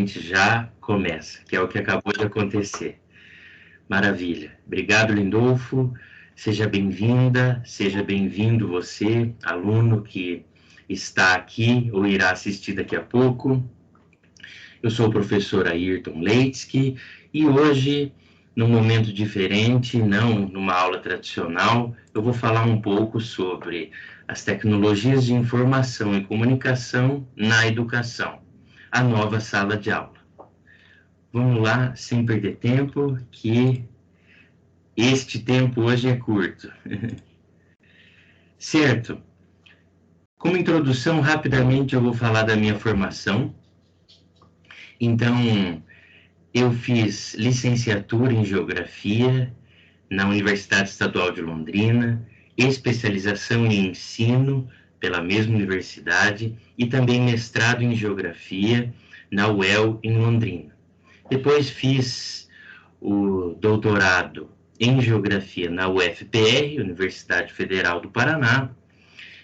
gente já começa, que é o que acabou de acontecer. Maravilha. Obrigado, Lindolfo. Seja bem-vinda, seja bem-vindo você, aluno que está aqui ou irá assistir daqui a pouco. Eu sou o professor Ayrton Leitsky e hoje, num momento diferente, não numa aula tradicional, eu vou falar um pouco sobre as tecnologias de informação e comunicação na educação, a nova sala de aula. Vamos lá, sem perder tempo, que este tempo hoje é curto. Certo. Como introdução, rapidamente eu vou falar da minha formação. Então, eu fiz licenciatura em Geografia na Universidade Estadual de Londrina, especialização em ensino pela mesma universidade e também mestrado em Geografia na UEL em Londrina. Depois fiz o doutorado em Geografia na UFPR, Universidade Federal do Paraná,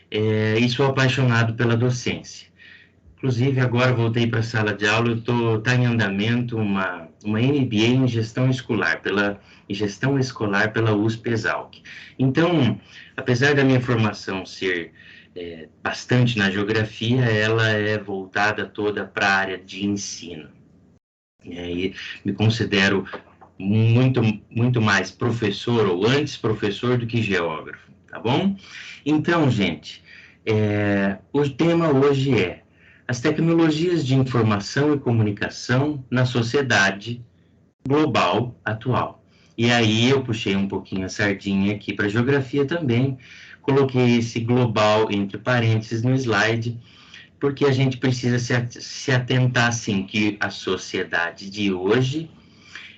e sou apaixonado pela docência. Inclusive, agora voltei para a sala de aula, está em andamento uma MBA em gestão escolar, pela USP-Exalc. Então, apesar da minha formação ser bastante na geografia, ela é voltada toda para a área de ensino. E me considero muito mais professor, ou antes professor, do que geógrafo, tá bom? Então, gente, o tema hoje é as tecnologias de informação e comunicação na sociedade global atual. E aí eu puxei um pouquinho a sardinha aqui para a geografia também, coloquei esse global entre parênteses no slide, porque a gente precisa se atentar, assim, que a sociedade de hoje,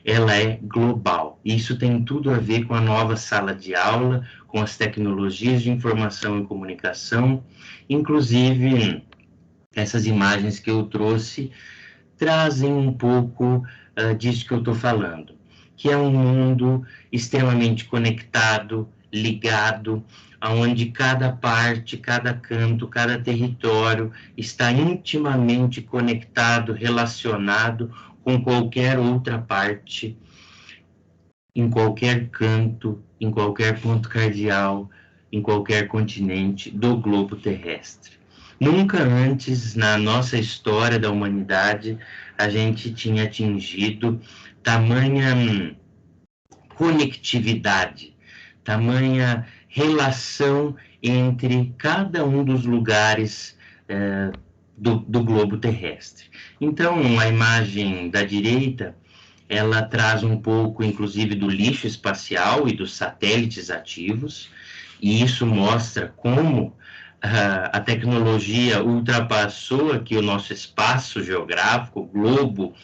ela é global. Isso tem tudo a ver com a nova sala de aula, com as tecnologias de informação e comunicação, inclusive essas imagens que eu trouxe trazem um pouco disso que eu estou falando, que é um mundo extremamente conectado, ligado, onde cada parte, cada canto, cada território está intimamente conectado, relacionado com qualquer outra parte, em qualquer canto, em qualquer ponto cardeal, em qualquer continente do globo terrestre. Nunca antes na nossa história da humanidade a gente tinha atingido tamanha conectividade, tamanha relação entre cada um dos lugares do globo terrestre. Então, a imagem da direita, ela traz um pouco, inclusive, do lixo espacial e dos satélites ativos, e isso mostra como a tecnologia ultrapassou aqui o nosso espaço geográfico, o globo,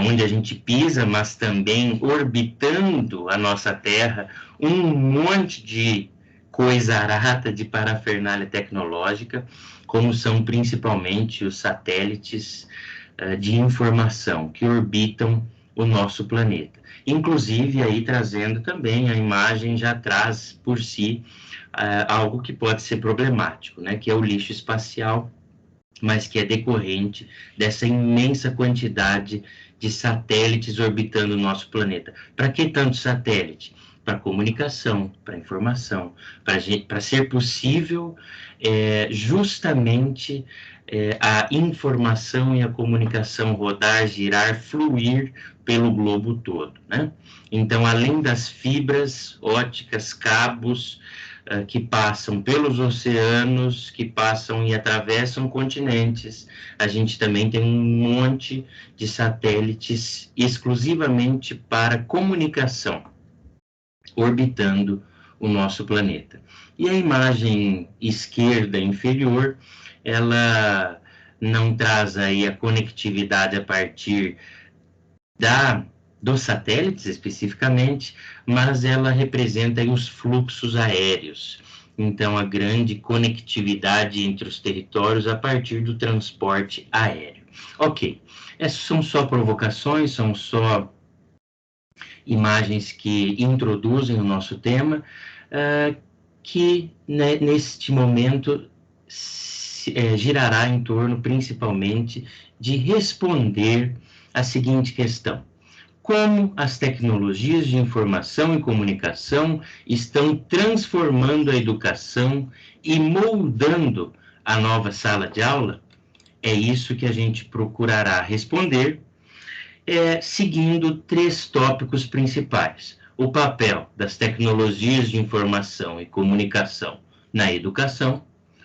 onde a gente pisa, mas também orbitando a nossa Terra, um monte de coisa arada, de parafernália tecnológica, como são principalmente os satélites de informação que orbitam o nosso planeta. Inclusive, aí trazendo também, a imagem já traz por si algo que pode ser problemático, né, que é o lixo espacial, mas que é decorrente dessa imensa quantidade de satélites orbitando o nosso planeta. Para que tanto satélite? Para comunicação, para informação, para ser possível justamente a informação e a comunicação rodar, girar, fluir pelo globo todo, né? Então, além das fibras óticas, cabos, que passam pelos oceanos, que passam e atravessam continentes, a gente também tem um monte de satélites exclusivamente para comunicação, orbitando o nosso planeta. E a imagem esquerda inferior, ela não traz aí a conectividade a partir dos satélites especificamente, mas ela representa aí os fluxos aéreos. Então, a grande conectividade entre os territórios a partir do transporte aéreo. Ok, essas são só provocações, são só imagens que introduzem o nosso tema, que neste momento girará em torno principalmente de responder a seguinte questão: como as tecnologias de informação e comunicação estão transformando a educação e moldando a nova sala de aula? É isso que a gente procurará responder, seguindo 3 tópicos principais: o papel das tecnologias de informação e comunicação na educação,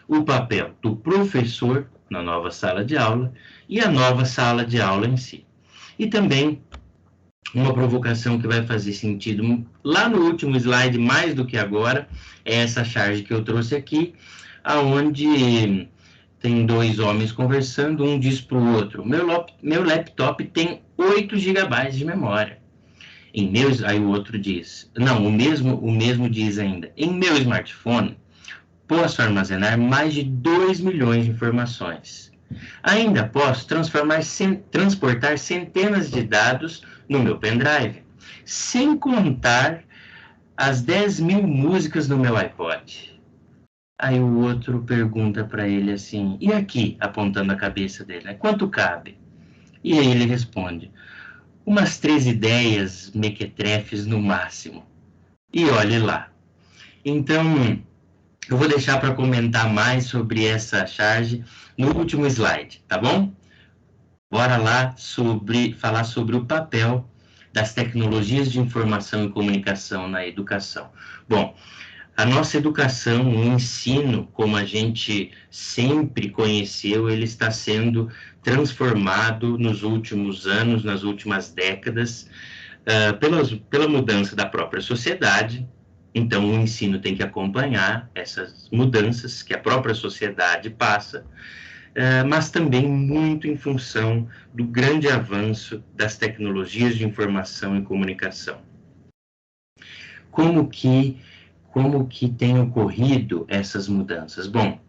o papel do professor na nova sala de aula e a nova sala de aula em si. E também uma provocação que vai fazer sentido lá no último slide, mais do que agora, é essa charge que eu trouxe aqui, aonde tem 2 homens conversando, um diz para o outro: meu laptop tem 8 GB de memória. Aí o outro diz, não, o mesmo diz ainda: em meu smartphone posso armazenar mais de 2 milhões de informações. Ainda posso transportar centenas de dados no meu pendrive, sem contar as 10.000 músicas no meu iPod. Aí o outro pergunta para ele assim: e aqui, apontando a cabeça dele, né, quanto cabe? E aí ele responde: umas 3 ideias mequetrefes no máximo. E olhe lá. Então, eu vou deixar para comentar mais sobre essa charge no último slide, tá bom? Bora lá falar sobre o papel das tecnologias de informação e comunicação na educação. Bom, a nossa educação, o ensino, como a gente sempre conheceu, ele está sendo transformado nos últimos anos, nas últimas décadas, pela mudança da própria sociedade. Então, o ensino tem que acompanhar essas mudanças que a própria sociedade passa, mas também muito em função do grande avanço das tecnologias de informação e comunicação. Como que tem ocorrido essas mudanças? Bom,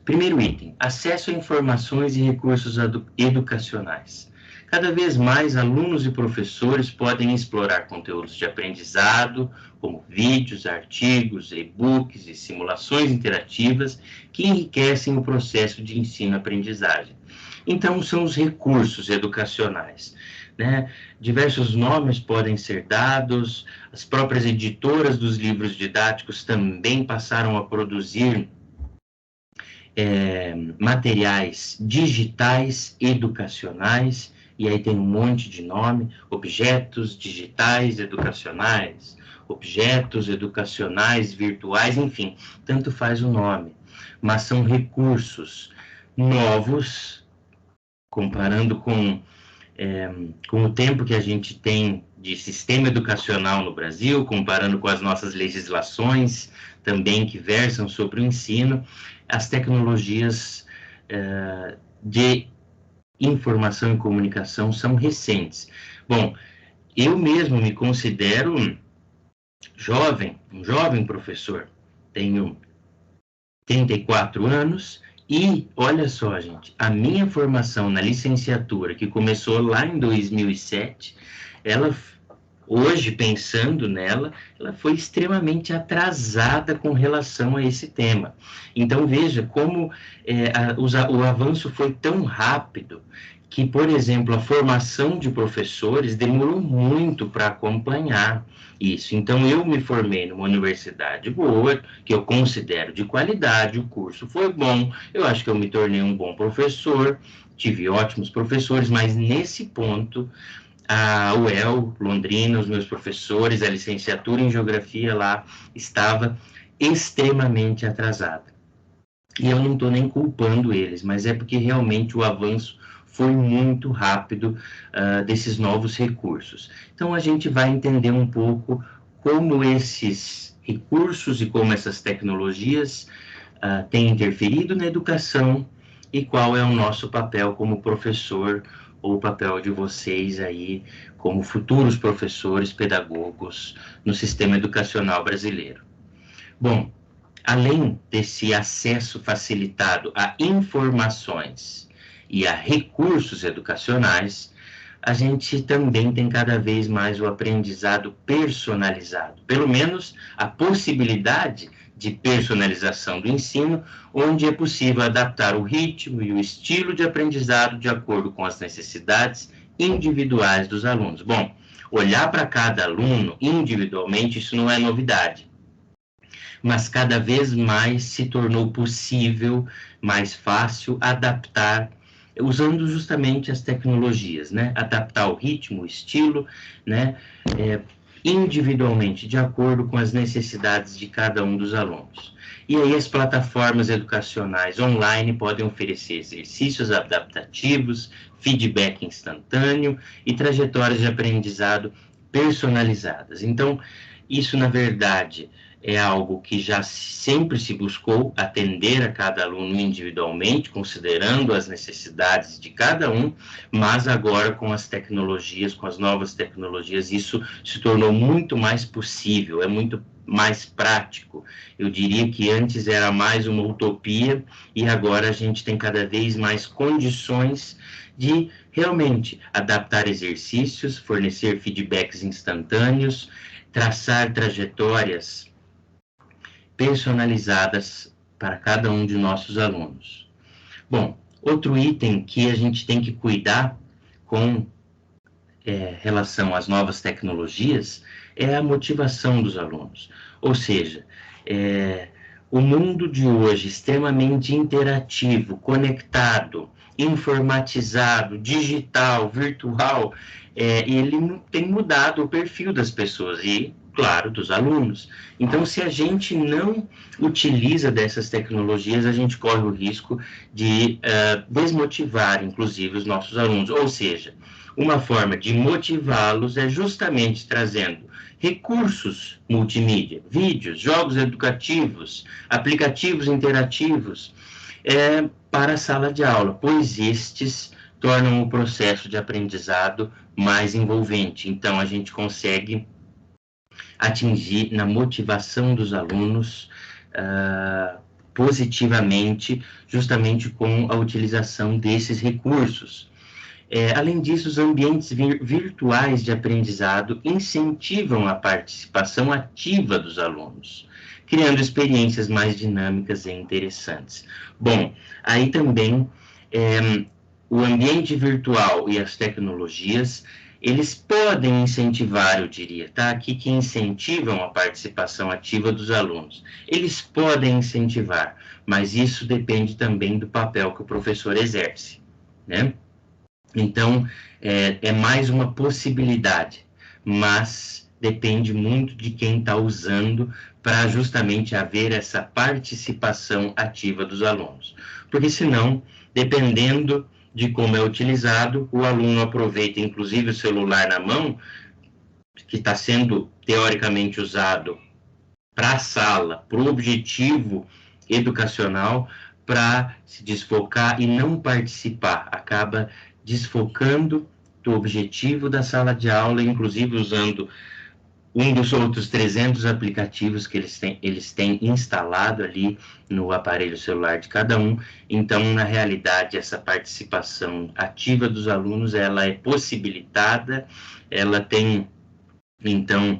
primeiro item: acesso a informações e recursos educacionais. Cada vez mais, alunos e professores podem explorar conteúdos de aprendizado, como vídeos, artigos, e-books e simulações interativas que enriquecem o processo de ensino-aprendizagem. Então, são os recursos educacionais, né? Diversos nomes podem ser dados, as próprias editoras dos livros didáticos também passaram a produzir materiais digitais educacionais, e aí tem um monte de nome: objetos digitais educacionais, objetos educacionais virtuais, enfim, tanto faz o nome, mas são recursos novos, comparando com o tempo que a gente tem de sistema educacional no Brasil, comparando com as nossas legislações também que versam sobre o ensino. As tecnologias de informação e comunicação são recentes. Bom, eu mesmo me considero um jovem professor. Tenho 34 anos e, olha só, gente, a minha formação na licenciatura, que começou lá em 2007, hoje, pensando nela, ela foi extremamente atrasada com relação a esse tema. Então, veja como o avanço foi tão rápido que, por exemplo, a formação de professores demorou muito para acompanhar isso. Então, eu me formei numa universidade boa, que eu considero de qualidade, o curso foi bom, eu acho que eu me tornei um bom professor, tive ótimos professores, mas nesse ponto a UEL, Londrina, os meus professores, a licenciatura em Geografia lá estava extremamente atrasada. E eu não estou nem culpando eles, mas é porque realmente o avanço foi muito rápido desses novos recursos. Então, a gente vai entender um pouco como esses recursos e como essas tecnologias têm interferido na educação e qual é o nosso papel como professor, ou o papel de vocês aí como futuros professores, pedagogos no sistema educacional brasileiro. Bom, além desse acesso facilitado a informações e a recursos educacionais, a gente também tem cada vez mais o aprendizado personalizado, pelo menos a possibilidade de personalização do ensino, onde é possível adaptar o ritmo e o estilo de aprendizado de acordo com as necessidades individuais dos alunos. Bom, olhar para cada aluno individualmente, isso não é novidade, mas cada vez mais se tornou possível, mais fácil, adaptar, usando justamente as tecnologias, né? Adaptar o ritmo, o estilo, né? Individualmente, de acordo com as necessidades de cada um dos alunos. E aí as plataformas educacionais online podem oferecer exercícios adaptativos, feedback instantâneo e trajetórias de aprendizado personalizadas. Então, isso, na verdade, é algo que já sempre se buscou atender a cada aluno individualmente, considerando as necessidades de cada um, mas agora com as tecnologias, com as novas tecnologias, isso se tornou muito mais possível, é muito mais prático. Eu diria que antes era mais uma utopia e agora a gente tem cada vez mais condições de realmente adaptar exercícios, fornecer feedbacks instantâneos, traçar trajetórias personalizadas para cada um de nossos alunos. Bom, outro item que a gente tem que cuidar com relação às novas tecnologias é a motivação dos alunos. Ou seja, o mundo de hoje extremamente interativo, conectado, informatizado, digital, virtual, ele tem mudado o perfil das pessoas e, claro, dos alunos. Então, se a gente não utiliza dessas tecnologias, a gente corre o risco de desmotivar, inclusive, os nossos alunos. Ou seja, uma forma de motivá-los é justamente trazendo recursos multimídia, vídeos, jogos educativos, aplicativos interativos, para a sala de aula, pois estes tornam o processo de aprendizado mais envolvente. Então, a gente consegue atingir na motivação dos alunos positivamente, justamente com a utilização desses recursos. Além disso, os ambientes virtuais de aprendizado incentivam a participação ativa dos alunos, criando experiências mais dinâmicas e interessantes. Bom, aí também o ambiente virtual e as tecnologias, eles podem incentivar, eu diria, tá? Aqui que incentivam a participação ativa dos alunos. Eles podem incentivar, mas isso depende também do papel que o professor exerce, né? Então, é mais uma possibilidade, mas depende muito de quem está usando para justamente haver essa participação ativa dos alunos. Porque senão, dependendo de como é utilizado, o aluno aproveita inclusive o celular na mão, que está sendo teoricamente usado para a sala, para o objetivo educacional, para se desfocar e não participar, acaba desfocando do objetivo da sala de aula, inclusive usando um dos outros 300 aplicativos que eles têm instalado ali no aparelho celular de cada um. Então, na realidade, essa participação ativa dos alunos, ela é possibilitada, ela tem, então,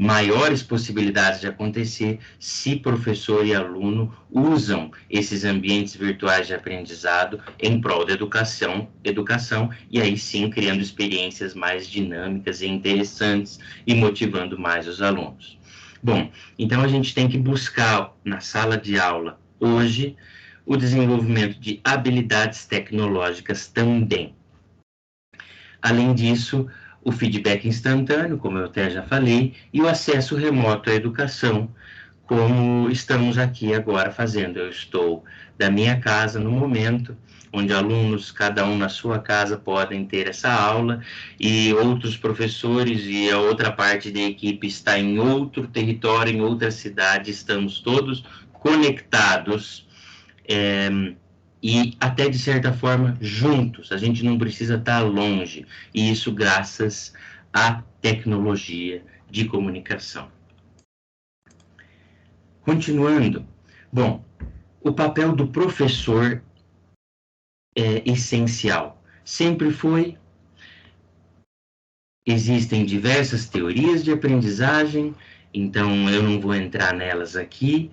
maiores possibilidades de acontecer se professor e aluno usam esses ambientes virtuais de aprendizado em prol da educação, e aí sim criando experiências mais dinâmicas e interessantes e motivando mais os alunos. Bom, então a gente tem que buscar na sala de aula hoje o desenvolvimento de habilidades tecnológicas também. Além disso, o feedback instantâneo, como eu até já falei, e o acesso remoto à educação, como estamos aqui agora fazendo. Eu estou da minha casa no momento, onde alunos, cada um na sua casa, podem ter essa aula, e outros professores e a outra parte da equipe está em outro território, em outra cidade, estamos todos conectados, e até de certa forma juntos, a gente não precisa estar longe, e isso graças à tecnologia de comunicação. Continuando, bom, o papel do professor é essencial, sempre foi. Existem diversas teorias de aprendizagem então eu não vou entrar nelas aqui,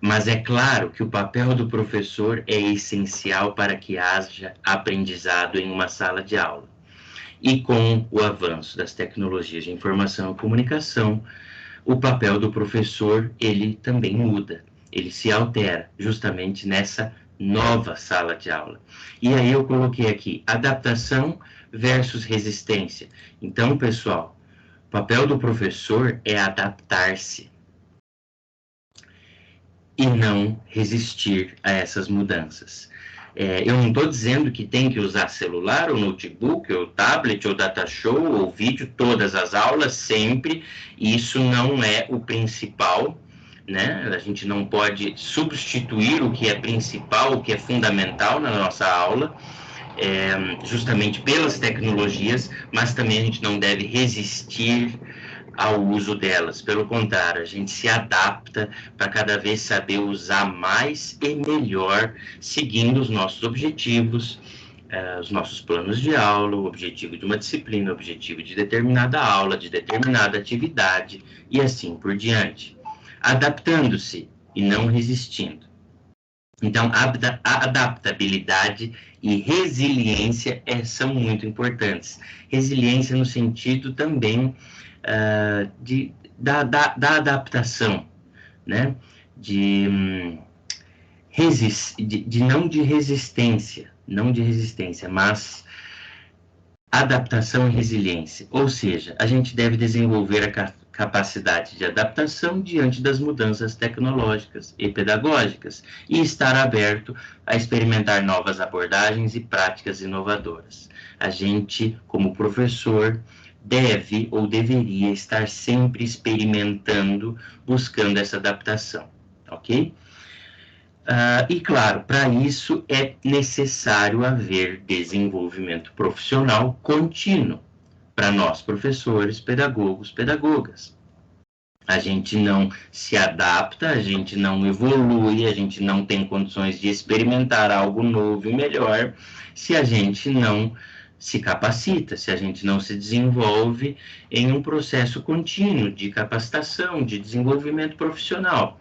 mas é claro que o papel do professor é essencial para que haja aprendizado em uma sala de aula. E com o avanço das tecnologias de informação e comunicação, o papel do professor, ele também muda, ele se altera, justamente nessa nova sala de aula. E aí eu coloquei aqui, adaptação versus resistência. Então, pessoal, o papel do professor é adaptar-se e não resistir a essas mudanças. Eu não estou dizendo que tem que usar celular, ou notebook, ou tablet, ou data show, ou vídeo, todas as aulas, sempre. Isso não é o principal, né? A gente não pode substituir o que é principal, o que é fundamental na nossa aula, justamente pelas tecnologias, mas também a gente não deve resistir ao uso delas. Pelo contrário, a gente se adapta para cada vez saber usar mais e melhor, seguindo os nossos objetivos, os nossos planos de aula, o objetivo de uma disciplina, o objetivo de determinada aula, de determinada atividade, e assim por diante. Adaptando-se e não resistindo. Então, a adaptabilidade e resiliência são muito importantes. Resiliência no sentido também da adaptação, né? Não de resistência, mas adaptação e resiliência. Ou seja, a gente deve desenvolver a capacidade de adaptação diante das mudanças tecnológicas e pedagógicas e estar aberto a experimentar novas abordagens e práticas inovadoras. A gente, como professor, deve ou deveria estar sempre experimentando, buscando essa adaptação, ok? E, claro, para isso é necessário haver desenvolvimento profissional contínuo para nós, professores, pedagogos, pedagogas. A gente não se adapta, a gente não evolui, a gente não tem condições de experimentar algo novo e melhor se a gente não se capacita, se a gente não se desenvolve em um processo contínuo de capacitação, de desenvolvimento profissional.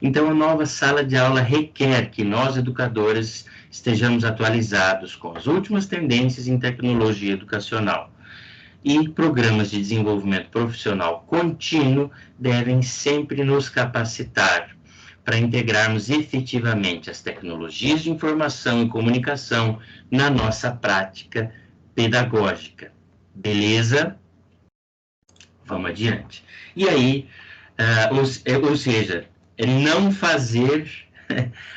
Então, a nova sala de aula requer que nós, educadores, estejamos atualizados com as últimas tendências em tecnologia educacional. E programas de desenvolvimento profissional contínuo devem sempre nos capacitar para integrarmos efetivamente as tecnologias de informação e comunicação na nossa prática pedagógica. Beleza? Vamos adiante. E aí, ou seja, não fazer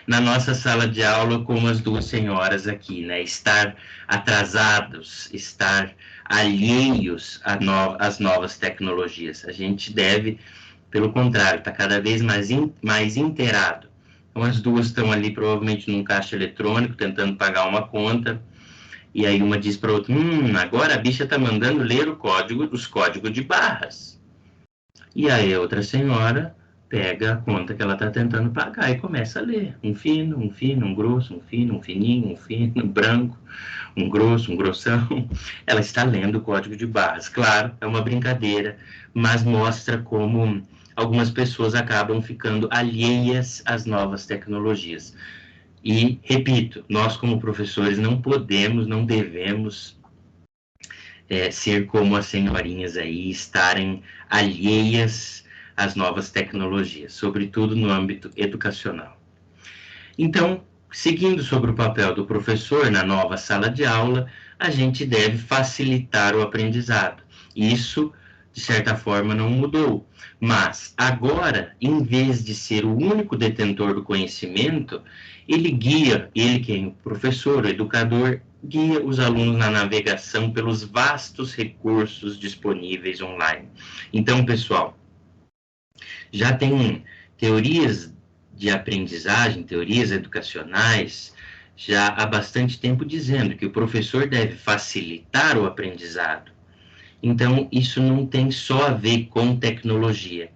na nossa sala de aula como as duas senhoras aqui, né? Estar atrasados, estar alheios às novas tecnologias. A gente deve, pelo contrário, estar cada vez mais inteirado. Então, as duas estão ali provavelmente num caixa eletrônico, tentando pagar uma conta, e aí uma diz para a outra, agora a bicha está mandando ler os códigos de barras. E aí a outra senhora pega a conta que ela está tentando pagar e começa a ler. Um fino, um grosso, um fino, um fininho, um fino, um branco, um grosso, um grossão. Ela está lendo o código de barras. Claro, é uma brincadeira, mas mostra como algumas pessoas acabam ficando alheias às novas tecnologias. E, repito, nós como professores não podemos, não devemos ser como as senhorinhas aí, estarem alheias às novas tecnologias, sobretudo no âmbito educacional. Então, seguindo sobre o papel do professor na nova sala de aula, a gente deve facilitar o aprendizado. Isso, de certa forma, não mudou. Mas, agora, em vez de ser o único detentor do conhecimento, ele que é o professor, o educador, guia os alunos na navegação pelos vastos recursos disponíveis online. Então, pessoal, já tem teorias de aprendizagem, teorias educacionais, já há bastante tempo dizendo que o professor deve facilitar o aprendizado. Então, isso não tem só a ver com tecnologia.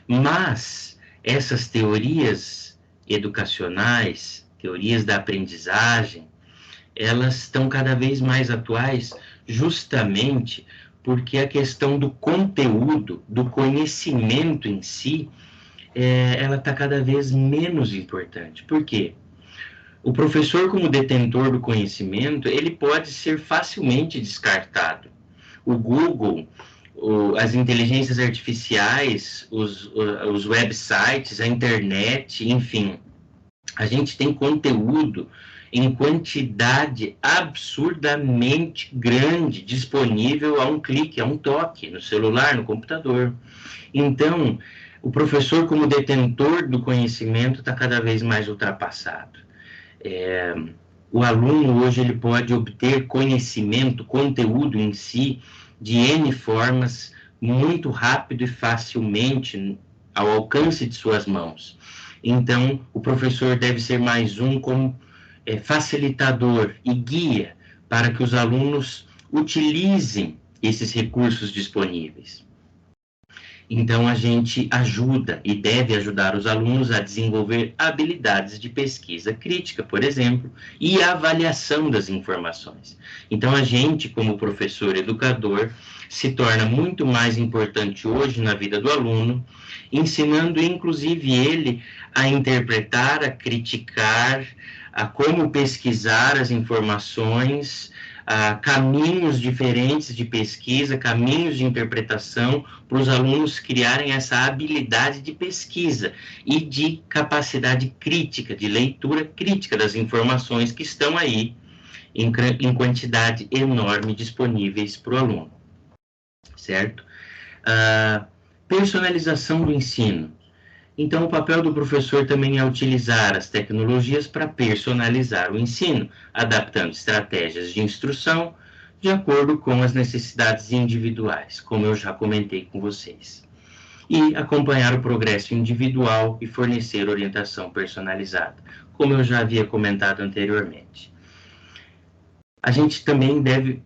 Mas essas teorias educacionais, teorias da aprendizagem, elas estão cada vez mais atuais justamente porque a questão do conteúdo, do conhecimento em si, ela está cada vez menos importante. Por quê? O professor, como detentor do conhecimento, ele pode ser facilmente descartado. O Google, as inteligências artificiais, os websites, a internet, enfim, a gente tem conteúdo em quantidade absurdamente grande disponível a um clique, a um toque, no celular, no computador. Então, o professor, como detentor do conhecimento, está cada vez mais ultrapassado. O aluno hoje ele pode obter conhecimento, conteúdo em si, de N formas, muito rápido e facilmente ao alcance de suas mãos. Então, o professor deve ser mais um como facilitador e guia para que os alunos utilizem esses recursos disponíveis. Então, a gente ajuda e deve ajudar os alunos a desenvolver habilidades de pesquisa crítica, por exemplo, e avaliação das informações. Então, a gente, como professor educador, se torna muito mais importante hoje na vida do aluno, ensinando, inclusive, ele a interpretar, a criticar, a como pesquisar as informações, caminhos diferentes de pesquisa, caminhos de interpretação, para os alunos criarem essa habilidade de pesquisa e de capacidade crítica, de leitura crítica das informações que estão aí em quantidade enorme disponíveis para o aluno, certo? Personalização do ensino. Então, o papel do professor também é utilizar as tecnologias para personalizar o ensino, adaptando estratégias de instrução de acordo com as necessidades individuais, como eu já comentei com vocês. E acompanhar o progresso individual e fornecer orientação personalizada, como eu já havia comentado anteriormente. A gente também deve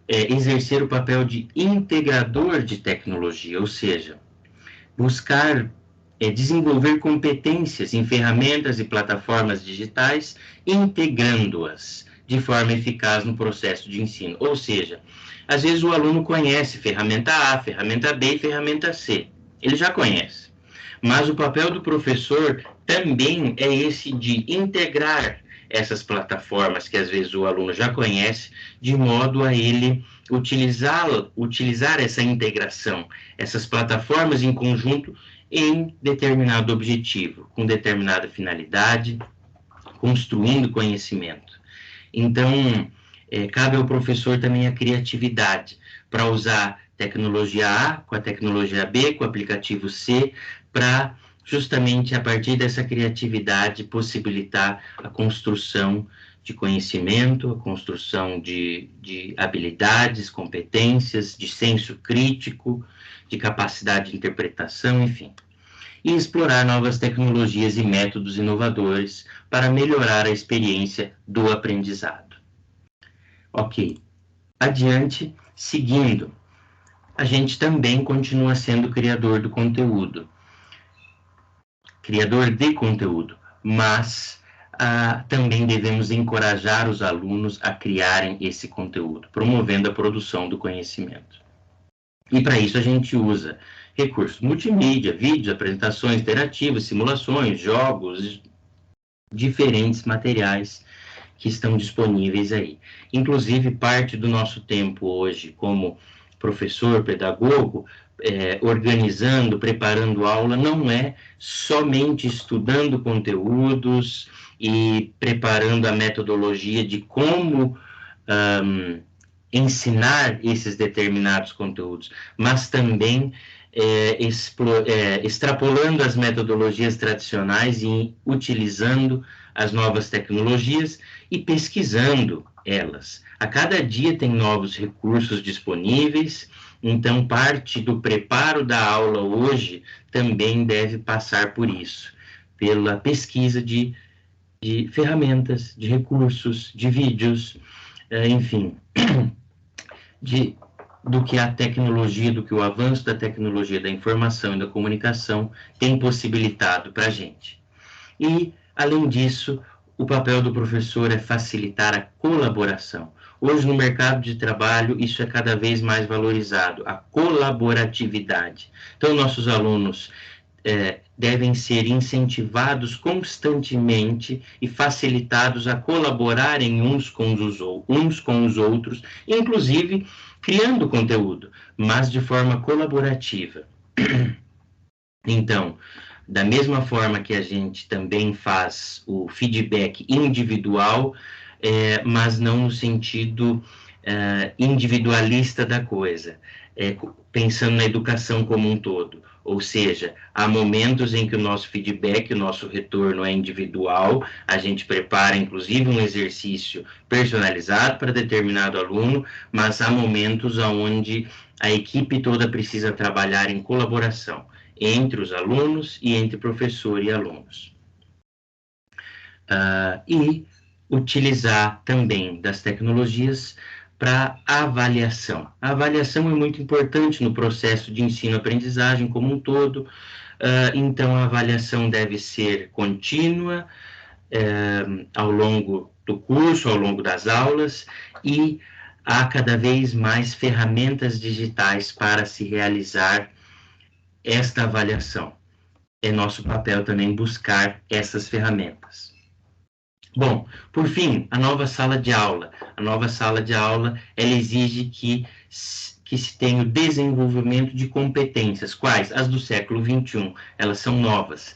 exercer o papel de integrador de tecnologia, ou seja, buscar desenvolver competências em ferramentas e plataformas digitais, integrando-as de forma eficaz no processo de ensino. Ou seja, às vezes o aluno conhece ferramenta A, ferramenta B e ferramenta C. Ele já conhece. Mas o papel do professor também é esse de integrar essas plataformas que às vezes o aluno já conhece, de modo a ele utilizar essa integração, essas plataformas em conjunto em determinado objetivo, com determinada finalidade, construindo conhecimento. Então, cabe ao professor também a criatividade para usar tecnologia A com a tecnologia B, com o aplicativo C, para justamente a partir dessa criatividade possibilitar a construção de conhecimento, a construção de habilidades, competências, de senso crítico, de capacidade de interpretação, enfim. E explorar novas tecnologias e métodos inovadores para melhorar a experiência do aprendizado. Ok, adiante, seguindo, a gente também continua sendo criador do conteúdo, criador de conteúdo, mas também devemos encorajar os alunos a criarem esse conteúdo, promovendo a produção do conhecimento. E para isso a gente usa recursos multimídia, vídeos, apresentações interativas, simulações, jogos, diferentes materiais que estão disponíveis aí. Inclusive, parte do nosso tempo hoje como professor, pedagogo, organizando, preparando aula, não é somente estudando conteúdos e preparando a metodologia de como ensinar esses determinados conteúdos, mas também extrapolando as metodologias tradicionais e utilizando as novas tecnologias e pesquisando elas. A cada dia tem novos recursos disponíveis, então parte do preparo da aula hoje também deve passar por isso, pela pesquisa de ferramentas, de recursos, de vídeos, enfim, do que a tecnologia, do que o avanço da tecnologia da informação e da comunicação tem possibilitado para a gente. E, além disso, o papel do professor é facilitar a colaboração, Hoje, no mercado de trabalho, isso é cada vez mais valorizado, a colaboratividade. Então, nossos alunos devem ser incentivados constantemente e facilitados a colaborarem uns com os outros, inclusive criando conteúdo, mas de forma colaborativa. Então, da mesma forma que a gente também faz o feedback individual, mas não no sentido individualista da coisa, pensando na educação como um todo. Ou seja, há momentos em que o nosso feedback, o nosso retorno é individual, a gente prepara, inclusive, um exercício personalizado para determinado aluno, mas há momentos onde a equipe toda precisa trabalhar em colaboração entre os alunos e entre professor e alunos. E utilizar também das tecnologias para avaliação. A avaliação é muito importante no processo de ensino-aprendizagem como um todo, então a avaliação deve ser contínua ao longo do curso, ao longo das aulas, e há cada vez mais ferramentas digitais para se realizar esta avaliação. É nosso papel também buscar essas ferramentas. Bom, por fim, a nova sala de aula. A nova sala de aula, ela exige que se tenha o desenvolvimento de competências. Quais? As do século XXI. Elas são novas.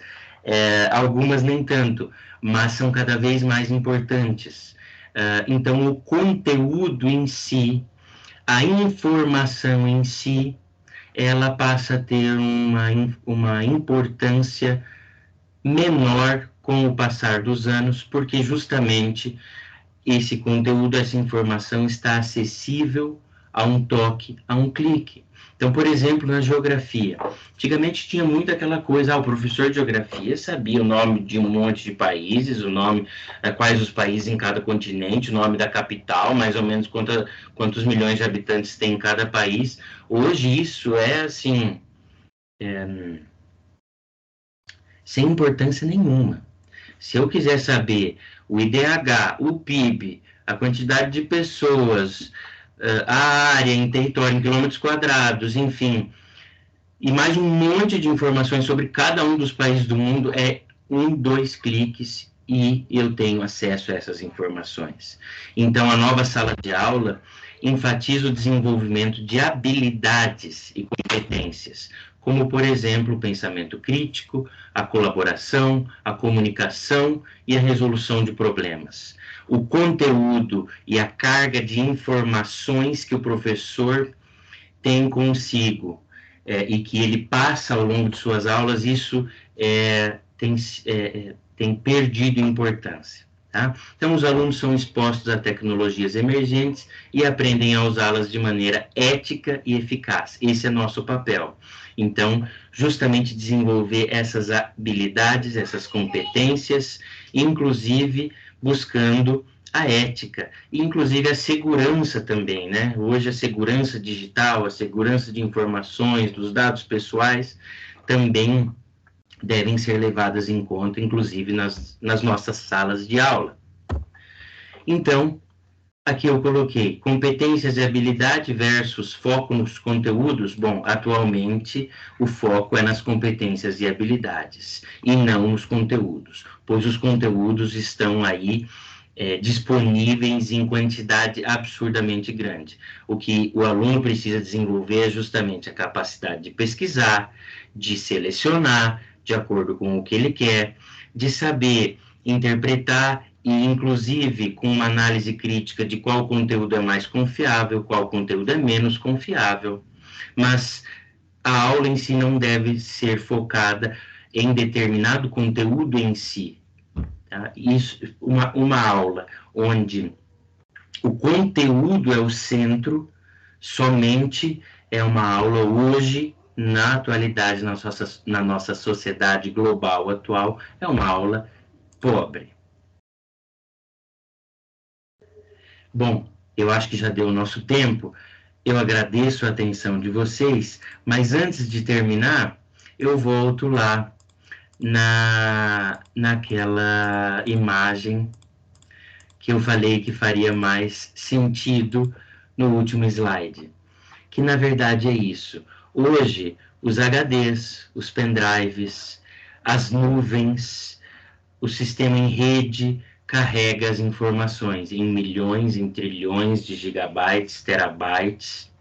Algumas nem tanto, mas são cada vez mais importantes. Então, o conteúdo em si, a informação em si, ela passa a ter uma importância menor com o passar dos anos, porque justamente esse conteúdo, essa informação está acessível a um toque, a um clique. Então, por exemplo, na geografia, antigamente tinha muito aquela coisa, o professor de geografia sabia o nome de um monte de países, o nome, quais os países em cada continente, o nome da capital, mais ou menos quantos milhões de habitantes tem em cada país. Hoje isso é assim, sem importância nenhuma. Se eu quiser saber o IDH, o PIB, a quantidade de pessoas, a área em território, em quilômetros quadrados, enfim, e mais um monte de informações sobre cada um dos países do mundo, 2 cliques e eu tenho acesso a essas informações. Então, a nova sala de aula enfatiza o desenvolvimento de habilidades e competências, como, por exemplo, o pensamento crítico, a colaboração, a comunicação e a resolução de problemas. O conteúdo e a carga de informações que o professor tem consigo e que ele passa ao longo de suas aulas, isso tem perdido importância. Tá? Então, os alunos são expostos a tecnologias emergentes e aprendem a usá-las de maneira ética e eficaz. Esse é nosso papel. Então, justamente desenvolver essas habilidades, essas competências, inclusive buscando a ética, e inclusive a segurança também, né? Hoje a segurança digital, a segurança de informações, dos dados pessoais, também devem ser levadas em conta, inclusive nas nossas salas de aula. Então, aqui eu coloquei competências e habilidade versus foco nos conteúdos. Bom, atualmente o foco é nas competências e habilidades e não nos conteúdos, pois os conteúdos estão aí disponíveis em quantidade absurdamente grande. O que o aluno precisa desenvolver é justamente a capacidade de pesquisar, de selecionar de acordo com o que ele quer, de saber interpretar e, inclusive, com uma análise crítica de qual conteúdo é mais confiável, qual conteúdo é menos confiável. Mas a aula em si não deve ser focada em determinado conteúdo em si. Tá? Isso, uma aula onde o conteúdo é o centro, somente é uma aula hoje, na atualidade, na nossa sociedade global atual, é uma aula pobre. Bom, eu acho que já deu o nosso tempo. Eu agradeço a atenção de vocês, mas antes de terminar, eu volto lá naquela imagem que eu falei que faria mais sentido no último slide, que na verdade é isso. Hoje, os HDs, os pendrives, as nuvens, o sistema em rede carrega as informações em milhões, em trilhões de gigabytes, terabytes,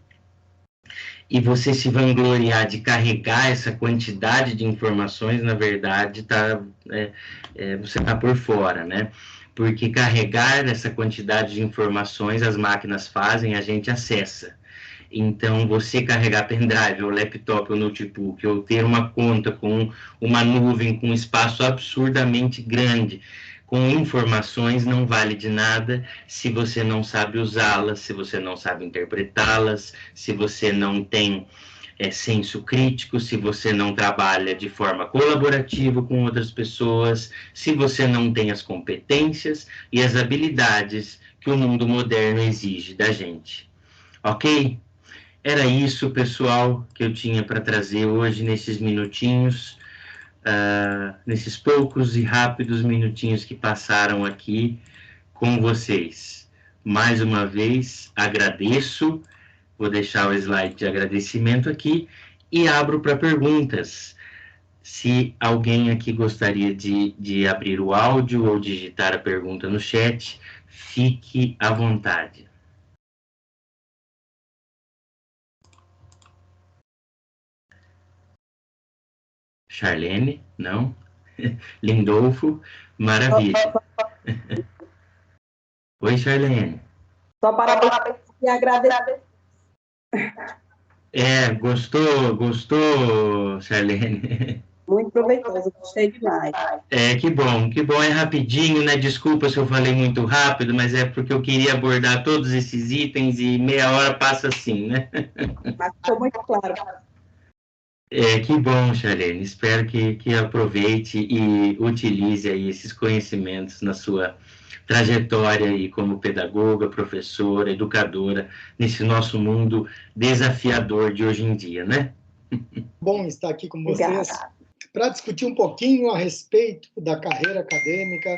e você se vangloriar de carregar essa quantidade de informações, na verdade, você está por fora, né? Porque carregar essa quantidade de informações as máquinas fazem, a gente acessa. Então, você carregar pendrive, ou laptop, ou notebook, ou ter uma conta com uma nuvem com espaço absurdamente grande, com informações, não vale de nada se você não sabe usá-las, se você não sabe interpretá-las, se você não tem senso crítico, se você não trabalha de forma colaborativa com outras pessoas, se você não tem as competências e as habilidades que o mundo moderno exige da gente. Ok? Era isso, pessoal, que eu tinha para trazer hoje nesses minutinhos, nesses poucos e rápidos minutinhos que passaram aqui com vocês. Mais uma vez, agradeço, vou deixar o slide de agradecimento aqui e abro para perguntas. Se alguém aqui gostaria de abrir o áudio ou digitar a pergunta no chat, fique à vontade. Charlene, não? Lindolfo, maravilha. Oi, Charlene. Só parabéns e agradecer. Gostou, Charlene? Muito proveitoso, gostei demais. Que bom, é rapidinho, né? Desculpa se eu falei muito rápido, mas é porque eu queria abordar todos esses itens e meia hora passa assim, né? Mas ficou muito claro. Que bom, Charlene. Espero que aproveite e utilize aí esses conhecimentos na sua trajetória aí como pedagoga, professora, educadora, nesse nosso mundo desafiador de hoje em dia, né? Bom estar aqui com vocês para discutir um pouquinho a respeito da carreira acadêmica,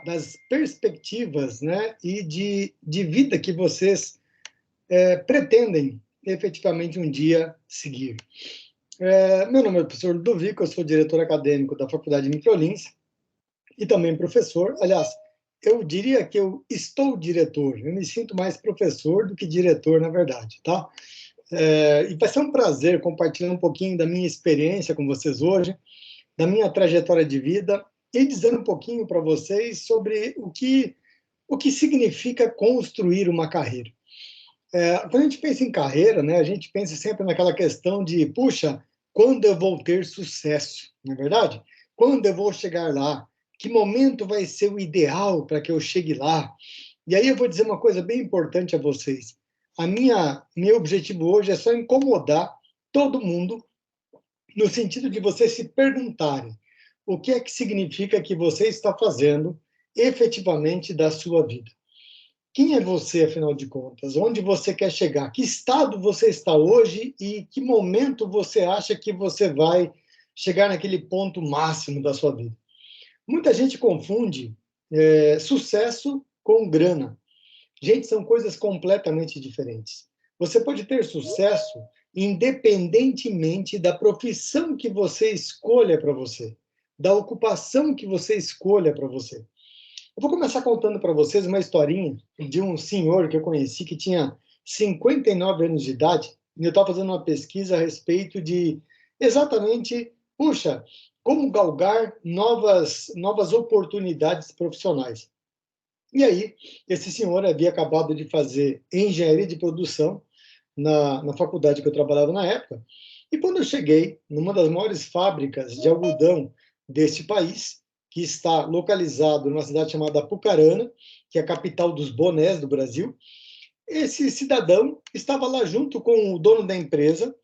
das perspectivas, né, e de vida que vocês pretendem efetivamente um dia seguir. Meu nome é o professor Ludovico, eu sou diretor acadêmico da Faculdade de Microlins e também professor. Aliás, eu diria que eu estou diretor, eu me sinto mais professor do que diretor, na verdade, tá? E vai ser um prazer compartilhar um pouquinho da minha experiência com vocês hoje, da minha trajetória de vida e dizendo um pouquinho para vocês sobre o que significa construir uma carreira. Quando a gente pensa em carreira, né, a gente pensa sempre naquela questão de, puxa, quando eu vou ter sucesso, não é verdade? Quando eu vou chegar lá? Que momento vai ser o ideal para que eu chegue lá? E aí eu vou dizer uma coisa bem importante a vocês. Meu objetivo hoje é só incomodar todo mundo no sentido de vocês se perguntarem o que é que significa que você está fazendo efetivamente da sua vida. Quem é você, afinal de contas? Onde você quer chegar? Que estado você está hoje e que momento você acha que você vai chegar naquele ponto máximo da sua vida? Muita gente confunde sucesso com grana. Gente, são coisas completamente diferentes. Você pode ter sucesso independentemente da profissão que você escolha para você, da ocupação que você escolha para você. Eu vou começar contando para vocês uma historinha de um senhor que eu conheci que tinha 59 anos de idade, e eu estava fazendo uma pesquisa a respeito de exatamente, puxa, como galgar novas oportunidades profissionais. E aí, esse senhor havia acabado de fazer engenharia de produção na faculdade que eu trabalhava na época, e quando eu cheguei numa das maiores fábricas de algodão deste país, que está localizado numa cidade chamada Apucarana, que é a capital dos bonés do Brasil, esse cidadão estava lá junto com o dono da empresa,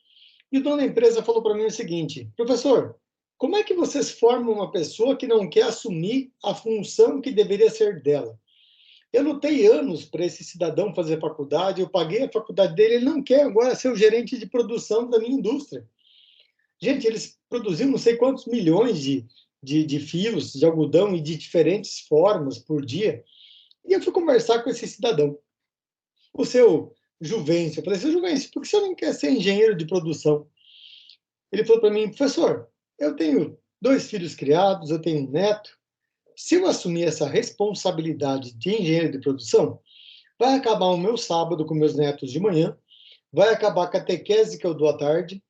e o dono da empresa falou para mim o seguinte: professor, como é que vocês formam uma pessoa que não quer assumir a função que deveria ser dela? Eu lutei anos para esse cidadão fazer faculdade, eu paguei a faculdade dele, ele não quer agora ser o gerente de produção da minha indústria. Gente, eles produziam não sei quantos milhões de fios de algodão e de diferentes formas por dia. E eu fui conversar com esse cidadão, o seu Juvencio. Eu falei, seu Juvencio, por que você não quer ser engenheiro de produção? Ele falou para mim, professor, eu tenho 2 filhos criados, eu tenho um neto. Se eu assumir essa responsabilidade de engenheiro de produção, vai acabar o meu sábado com meus netos de manhã, vai acabar a catequese que eu dou à tarde,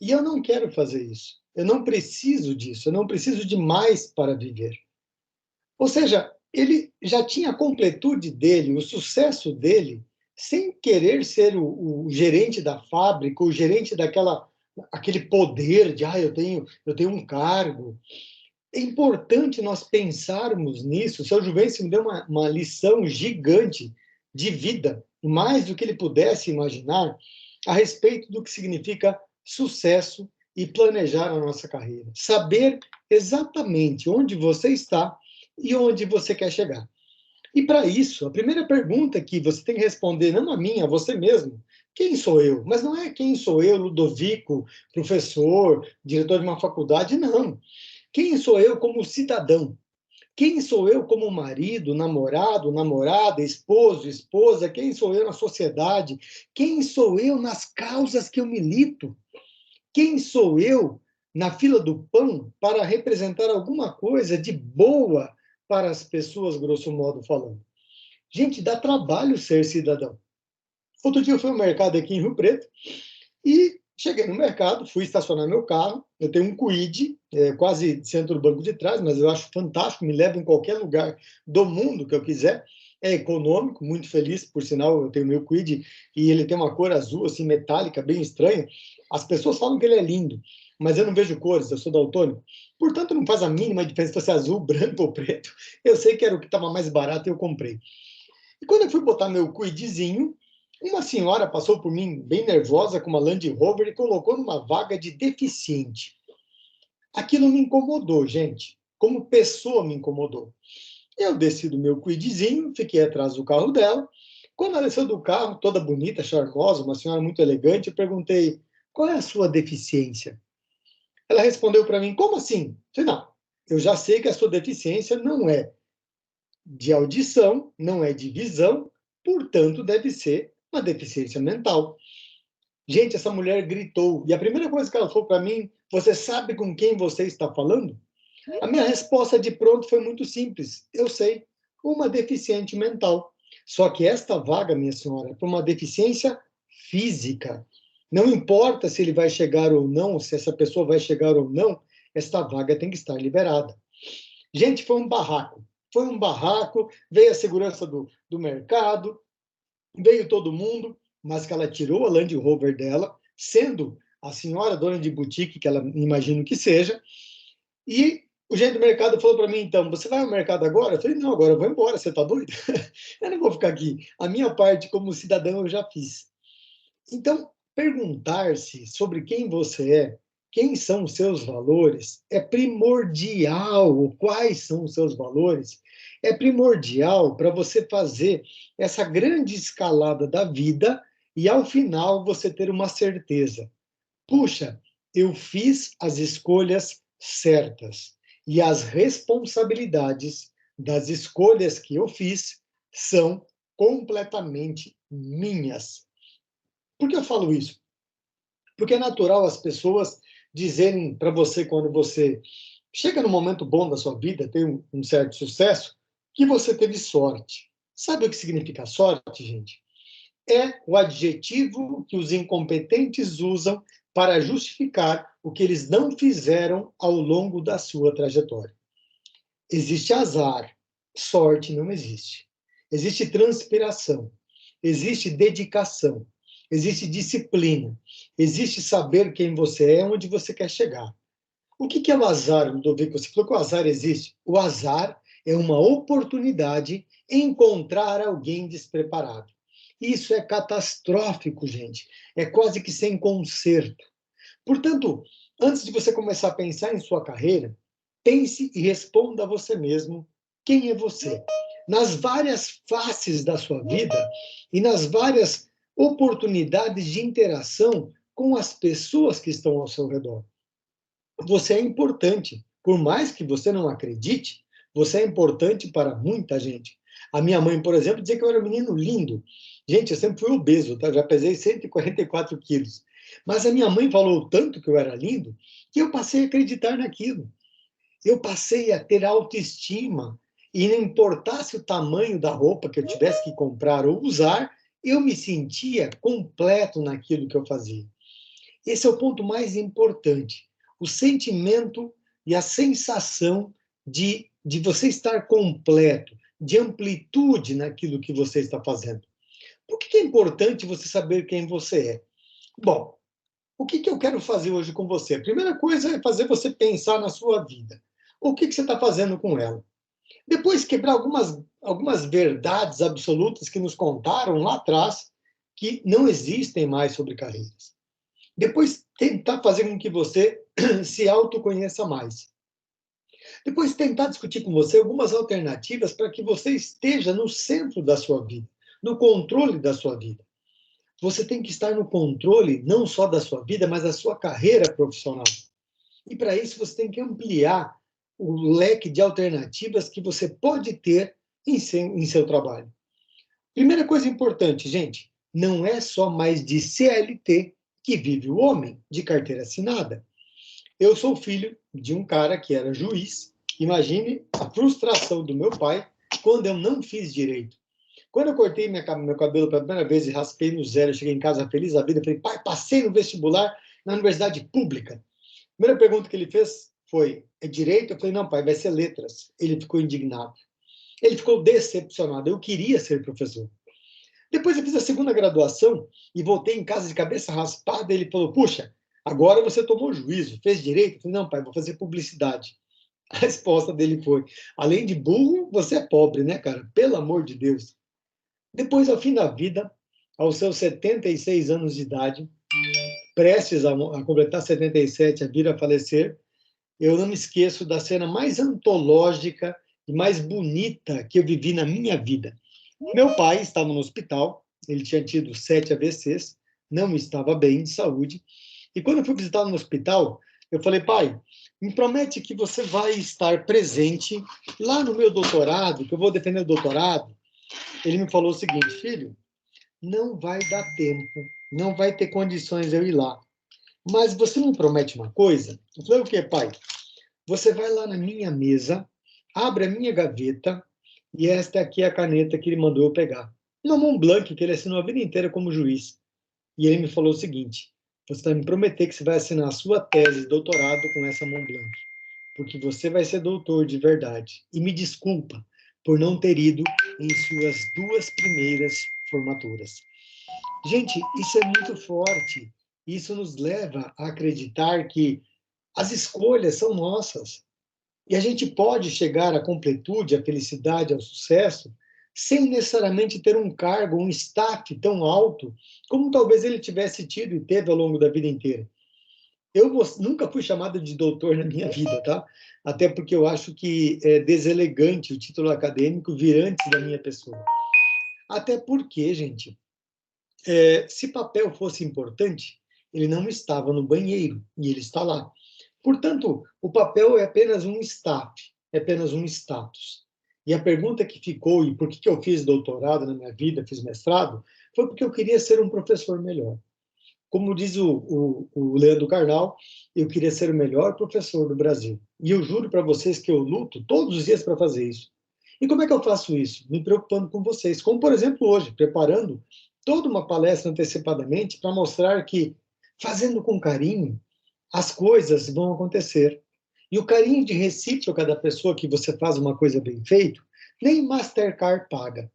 e eu não quero fazer isso. Eu não preciso disso, eu não preciso de mais para viver. Ou seja, ele já tinha a completude dele, o sucesso dele, sem querer ser o gerente da fábrica, o gerente aquele poder de, eu tenho um cargo. É importante nós pensarmos nisso. O seu Juvencio me deu uma lição gigante de vida, mais do que ele pudesse imaginar, a respeito do que significa sucesso e planejar a nossa carreira. Saber exatamente onde você está e onde você quer chegar. E para isso, a primeira pergunta que você tem que responder, não a mim, a você mesmo, quem sou eu? Mas não é quem sou eu, Ludovico, professor, diretor de uma faculdade, não. Quem sou eu como cidadão? Quem sou eu como marido, namorado, namorada, esposo, esposa? Quem sou eu na sociedade? Quem sou eu nas causas que eu milito? Quem sou eu na fila do pão para representar alguma coisa de boa para as pessoas, grosso modo falando? Gente, dá trabalho ser cidadão. Outro dia eu fui ao mercado aqui em Rio Preto e cheguei no mercado, fui estacionar meu carro. Eu tenho um Kwid, quase centro do banco de trás, mas eu acho fantástico, me leva em qualquer lugar do mundo que eu quiser. É econômico, muito feliz, por sinal, eu tenho meu Kwid e ele tem uma cor azul, assim, metálica, bem estranha. As pessoas falam que ele é lindo, mas eu não vejo cores, eu sou daltônico. Portanto, não faz a mínima diferença se fosse azul, branco ou preto. Eu sei que era o que estava mais barato e eu comprei. E quando eu fui botar meu Kwidzinho, uma senhora passou por mim bem nervosa com uma Land Rover e colocou numa vaga de deficiente. Aquilo me incomodou, gente. Como pessoa me incomodou. Eu desci do meu Kwidzinho, fiquei atrás do carro dela. Quando ela desceu do carro, toda bonita, charmosa, uma senhora muito elegante, eu perguntei, qual é a sua deficiência? Ela respondeu para mim, como assim? Eu falei, não, eu já sei que a sua deficiência não é de audição, não é de visão, portanto, deve ser uma deficiência mental. Gente, essa mulher gritou. E a primeira coisa que ela falou para mim, você sabe com quem você está falando? A minha resposta de pronto foi muito simples. Eu sei, uma deficiente mental. Só que esta vaga, minha senhora, é para uma deficiência física. Não importa se ele vai chegar ou não, se essa pessoa vai chegar ou não, esta vaga tem que estar liberada. Gente, foi um barraco. Foi um barraco, veio a segurança do mercado, veio todo mundo, mas que ela tirou a Land Rover dela, sendo a senhora dona de boutique, que ela imagino que seja, e o gerente do mercado falou para mim, então, você vai ao mercado agora? Eu falei, não, agora eu vou embora, você está doido? Eu não vou ficar aqui. A minha parte como cidadão eu já fiz. Então, perguntar-se sobre quem você é, quem são os seus valores, é primordial. Quais são os seus valores? É primordial para você fazer essa grande escalada da vida e, ao final, você ter uma certeza. Puxa, eu fiz as escolhas certas e as responsabilidades das escolhas que eu fiz são completamente minhas. Por que eu falo isso? Porque é natural as pessoas dizerem para você, quando você chega num momento bom da sua vida, tem um certo sucesso, que você teve sorte. Sabe o que significa sorte, gente? É o adjetivo que os incompetentes usam para justificar o que eles não fizeram ao longo da sua trajetória. Existe azar, sorte não existe. Existe transpiração, existe dedicação, existe disciplina, existe saber quem você é, onde você quer chegar. O que é o azar, Ludovico? Você falou que o azar existe. O azar é uma oportunidade encontrar alguém despreparado. Isso é catastrófico, gente. É quase que sem conserto. Portanto, antes de você começar a pensar em sua carreira, pense e responda a você mesmo quem é você. Nas várias faces da sua vida e nas várias oportunidades de interação com as pessoas que estão ao seu redor. Você é importante. Por mais que você não acredite, você é importante para muita gente. A minha mãe, por exemplo, dizia que eu era um menino lindo. Gente, eu sempre fui obeso, tá? Já pesei 144 quilos. Mas a minha mãe falou tanto que eu era lindo que eu passei a acreditar naquilo. Eu passei a ter autoestima e não importasse o tamanho da roupa que eu tivesse que comprar ou usar, eu me sentia completo naquilo que eu fazia. Esse é o ponto mais importante. O sentimento e a sensação de você estar completo, de amplitude naquilo que você está fazendo. Por que é importante você saber quem você é? Bom, o que eu quero fazer hoje com você? A primeira coisa é fazer você pensar na sua vida. O que você está fazendo com ela? Depois, quebrar algumas verdades absolutas que nos contaram lá atrás, que não existem mais sobre carreiras. Depois, tentar fazer com que você se autoconheça mais. Depois, tentar discutir com você algumas alternativas para que você esteja no centro da sua vida, no controle da sua vida. Você tem que estar no controle não só da sua vida, mas da sua carreira profissional. E para isso você tem que ampliar o leque de alternativas que você pode ter em seu trabalho. Primeira coisa importante, gente, não é só mais de CLT que vive o homem de carteira assinada. Eu sou filho de um cara que era juiz. Imagine a frustração do meu pai quando eu não fiz direito. Quando eu cortei meu cabelo pela primeira vez e raspei no zero, eu cheguei em casa feliz da vida, falei, pai, passei no vestibular na universidade pública. A primeira pergunta que ele fez foi, é direito? Eu falei, não, pai, vai ser letras. Ele ficou indignado. Ele ficou decepcionado. Eu queria ser professor. Depois eu fiz a segunda graduação e voltei em casa de cabeça raspada. Ele falou, puxa, agora você tomou juízo, fez direito? Eu falei, não, pai, vou fazer publicidade. A resposta dele foi, além de burro, você é pobre, né, cara? Pelo amor de Deus. Depois, ao fim da vida, aos seus 76 anos de idade, prestes a completar 77, a vir a falecer, eu não me esqueço da cena mais antológica e mais bonita que eu vivi na minha vida. Meu pai estava no hospital, ele tinha tido 7 AVCs, não estava bem de saúde, e quando eu fui visitá-lo no hospital, eu falei, pai, me promete que você vai estar presente lá no meu doutorado, que eu vou defender o doutorado. Ele me falou o seguinte, filho, não vai dar tempo, não vai ter condições de eu ir lá. Mas você me promete uma coisa? Eu falei, o quê, pai? Você vai lá na minha mesa, abre a minha gaveta, e esta aqui é a caneta que ele mandou eu pegar. Uma Mont Blanc, que ele assinou a vida inteira como juiz. E ele me falou o seguinte, você vai me prometer que você vai assinar a sua tese de doutorado com essa Mont Blanc, porque você vai ser doutor de verdade. E me desculpa por não ter ido em suas 2 primeiras formaturas. Gente, isso é muito forte. Isso nos leva a acreditar que as escolhas são nossas. E a gente pode chegar à completude, à felicidade, ao sucesso, sem necessariamente ter um cargo, um staff tão alto, como talvez ele tivesse tido e teve ao longo da vida inteira. Eu nunca fui chamado de doutor na minha vida, tá? Até porque eu acho que é deselegante o título acadêmico vir antes da minha pessoa. Até porque, gente, se papel fosse importante, ele não estava no banheiro, e ele está lá. Portanto, o papel é apenas um staff, é apenas um status. E a pergunta que ficou, e por que eu fiz doutorado na minha vida, fiz mestrado, foi porque eu queria ser um professor melhor. Como diz o Leandro Carnal, eu queria ser o melhor professor do Brasil. E eu juro para vocês que eu luto todos os dias para fazer isso. E como é que eu faço isso? Me preocupando com vocês. Como, por exemplo, hoje, preparando toda uma palestra antecipadamente para mostrar que, fazendo com carinho, as coisas vão acontecer. E o carinho de recíproca da pessoa que você faz uma coisa bem feita, nem Mastercard paga.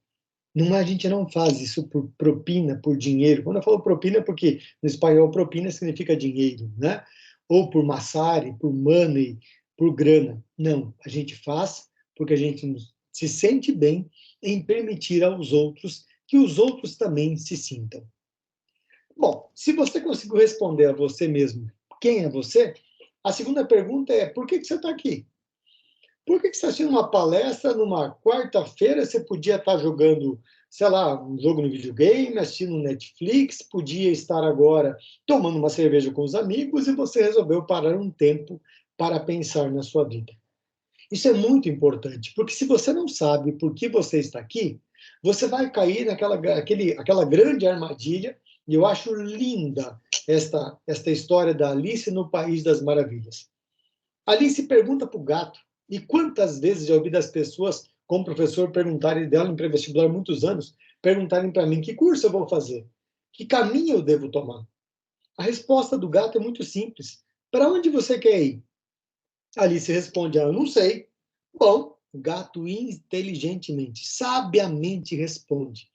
Não, a gente não faz isso por propina, por dinheiro. Quando eu falo propina, é porque no espanhol propina significa dinheiro, né? Ou por massari, por money, por grana. Não, a gente faz porque a gente se sente bem em permitir aos outros que os outros também se sintam. Bom, se você conseguiu responder a você mesmo quem é você, a segunda pergunta é por que você está aqui? Por que você está assistindo uma palestra numa quarta-feira? Você podia estar jogando, sei lá, um jogo no videogame, assistindo no Netflix, podia estar agora tomando uma cerveja com os amigos e você resolveu parar um tempo para pensar na sua vida. Isso é muito importante, porque se você não sabe por que você está aqui, você vai cair aquela grande armadilha, e eu acho linda esta história da Alice no País das Maravilhas. Alice pergunta para o gato, e quantas vezes eu ouvi das pessoas, como professor, perguntarem dela em pré-vestibular há muitos anos, perguntarem para mim, que curso eu vou fazer? Que caminho eu devo tomar? A resposta do gato é muito simples. Para onde você quer ir? Alice responde, eu não sei. Bom, o gato inteligentemente, sabiamente responde,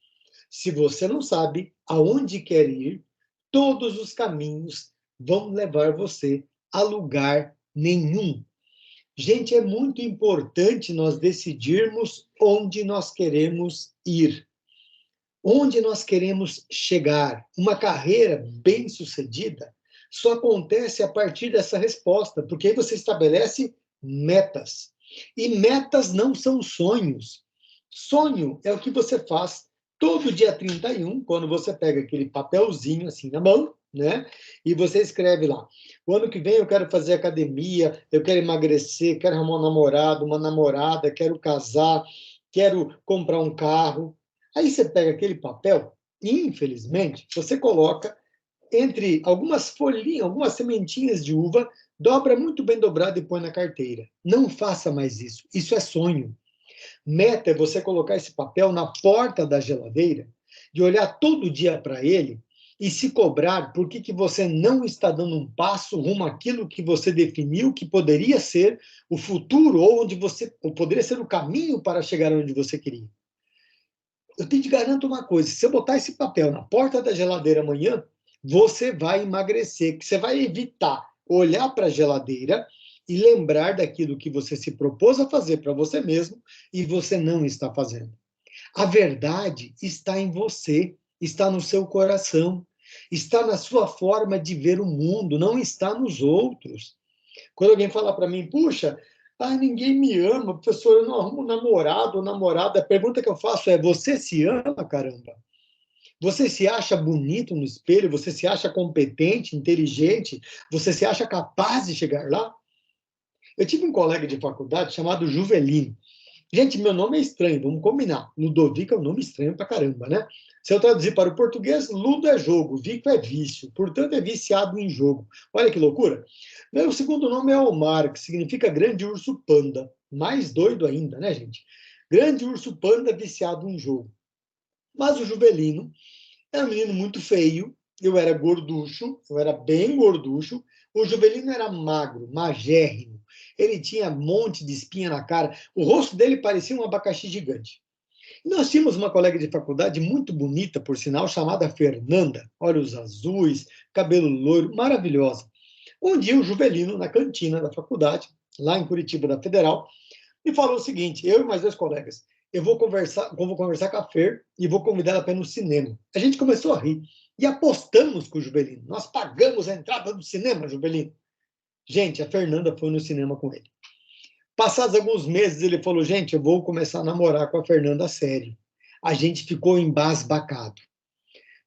se você não sabe aonde quer ir, todos os caminhos vão levar você a lugar nenhum. Gente, é muito importante nós decidirmos onde nós queremos ir, onde nós queremos chegar. Uma carreira bem-sucedida só acontece a partir dessa resposta, porque aí você estabelece metas. E metas não são sonhos. Sonho é o que você faz todo dia 31, quando você pega aquele papelzinho assim na mão, né? E você escreve lá: o ano que vem eu quero fazer academia, eu quero emagrecer, quero arrumar um namorado, uma namorada, quero casar, quero comprar um carro. Aí você pega aquele papel e, infelizmente, você coloca entre algumas folhinhas, algumas sementinhas de uva, dobra muito bem dobrado e põe na carteira. Não faça mais isso. Isso é sonho. Meta é você colocar esse papel na porta da geladeira, de olhar todo dia para ele e se cobrar por que você não está dando um passo rumo àquilo que você definiu que poderia ser o futuro, ou poderia ser o caminho para chegar onde você queria. Eu te garanto uma coisa, se você botar esse papel na porta da geladeira amanhã, você vai emagrecer, que você vai evitar olhar para a geladeira e lembrar daquilo que você se propôs a fazer para você mesmo e você não está fazendo. A verdade está em você, está no seu coração, está na sua forma de ver o mundo, não está nos outros. Quando alguém fala para mim, puxa, ninguém me ama, professor, eu não arrumo namorado ou namorada, a pergunta que eu faço é, você se ama, caramba? Você se acha bonito no espelho? Você se acha competente, inteligente? Você se acha capaz de chegar lá? Eu tive um colega de faculdade chamado Juvelino. Gente, meu nome é estranho, vamos combinar. Ludovico é um nome estranho pra caramba, né? Se eu traduzir para o português, Ludo é jogo, Vico é vício, portanto é viciado em jogo. Olha que loucura. Meu segundo nome é Omar, que significa grande urso panda. Mais doido ainda, né, gente? Grande urso panda viciado em jogo. Mas o Juvelino era um menino muito feio, eu era gorducho, eu era bem gorducho, o Juvelino era magro, magérrimo, ele tinha um monte de espinha na cara, o rosto dele parecia um abacaxi gigante. E nós tínhamos uma colega de faculdade muito bonita, por sinal, chamada Fernanda, olhos azuis, cabelo loiro, maravilhosa. Um dia o Juvelino, na cantina da faculdade, lá em Curitiba, da Federal, me falou o seguinte, eu e mais dois colegas, eu vou conversar com a Fer e vou convidar ela para ir no cinema. A gente começou a rir e apostamos com o Juvelino. Nós pagamos a entrada do cinema, Juvelino. Gente, a Fernanda foi no cinema com ele. Passados alguns meses, ele falou, gente, eu vou começar a namorar com a Fernanda a sério. A gente ficou embasbacado.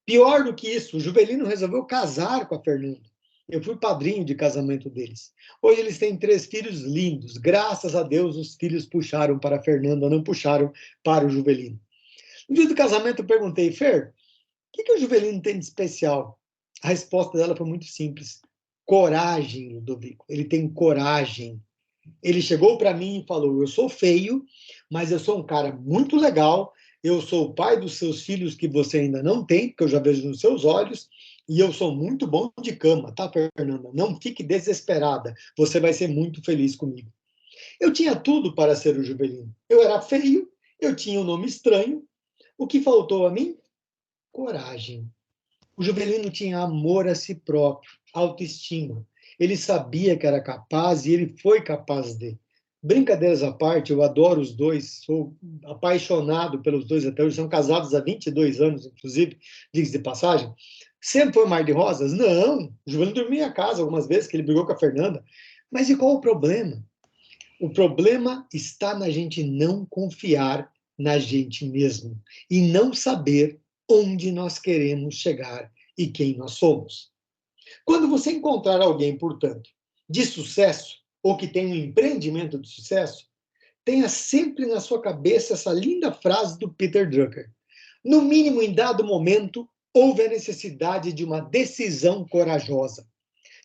Pior do que isso, o Juvelino resolveu casar com a Fernanda. Eu fui padrinho de casamento deles. Hoje eles têm 3 filhos lindos. Graças a Deus, os filhos puxaram para a Fernanda, não puxaram para o Juvelino. No dia do casamento, eu perguntei, Fer, o que o Juvelino tem de especial? A resposta dela foi muito simples. Coragem, Ludovico. Ele tem coragem. Ele chegou para mim e falou, eu sou feio, mas eu sou um cara muito legal, eu sou o pai dos seus filhos que você ainda não tem, porque eu já vejo nos seus olhos, e eu sou muito bom de cama, tá, Fernanda? Não fique desesperada, você vai ser muito feliz comigo. Eu tinha tudo para ser o Juvelino. Eu era feio, eu tinha um nome estranho. O que faltou a mim? Coragem. O Juvelino tinha amor a si próprio, autoestima. Ele sabia que era capaz e ele foi capaz de. Brincadeiras à parte, eu adoro os dois, sou apaixonado pelos dois até hoje, são casados há 22 anos, inclusive, diga-se de passagem. Sempre foi mar de rosas? Não, o Juvelino dormia em casa algumas vezes, que ele brigou com a Fernanda. Mas e qual o problema? O problema está na gente não confiar na gente mesmo e não saber onde nós queremos chegar e quem nós somos. Quando você encontrar alguém, portanto, de sucesso, ou que tem um empreendimento de sucesso, tenha sempre na sua cabeça essa linda frase do Peter Drucker. No mínimo, em dado momento, houve a necessidade de uma decisão corajosa,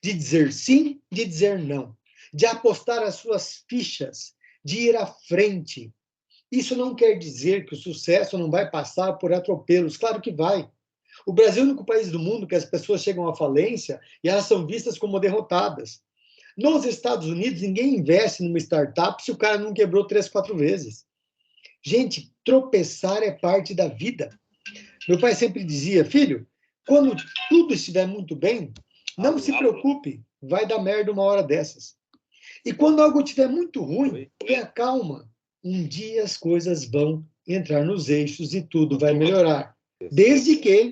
de dizer sim, de dizer não, de apostar as suas fichas, de ir à frente. Isso não quer dizer que o sucesso não vai passar por atropelos, claro que vai. O Brasil é o único país do mundo que as pessoas chegam à falência e elas são vistas como derrotadas. Nos Estados Unidos, ninguém investe numa startup se o cara não quebrou 3, 4 vezes. Gente, tropeçar é parte da vida. Meu pai sempre dizia, filho, quando tudo estiver muito bem, não se preocupe, vai dar merda uma hora dessas. E quando algo estiver muito ruim, tenha calma. Um dia as coisas vão entrar nos eixos e tudo vai melhorar. Desde que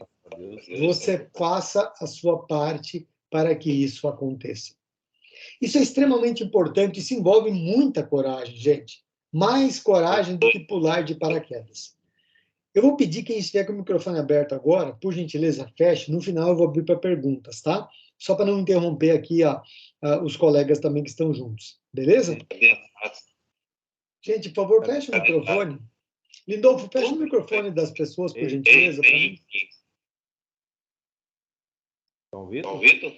você faça a sua parte para que isso aconteça. Isso é extremamente importante, isso envolve muita coragem, gente. Mais coragem do que pular de paraquedas. Eu vou pedir quem estiver com o microfone aberto agora, por gentileza, feche. No final eu vou abrir para perguntas, tá? Só para não interromper aqui os colegas também que estão juntos. Beleza? Gente, por favor, feche o microfone. Lindolfo, feche o microfone das pessoas, por gentileza, para mim. Estão ouvindo?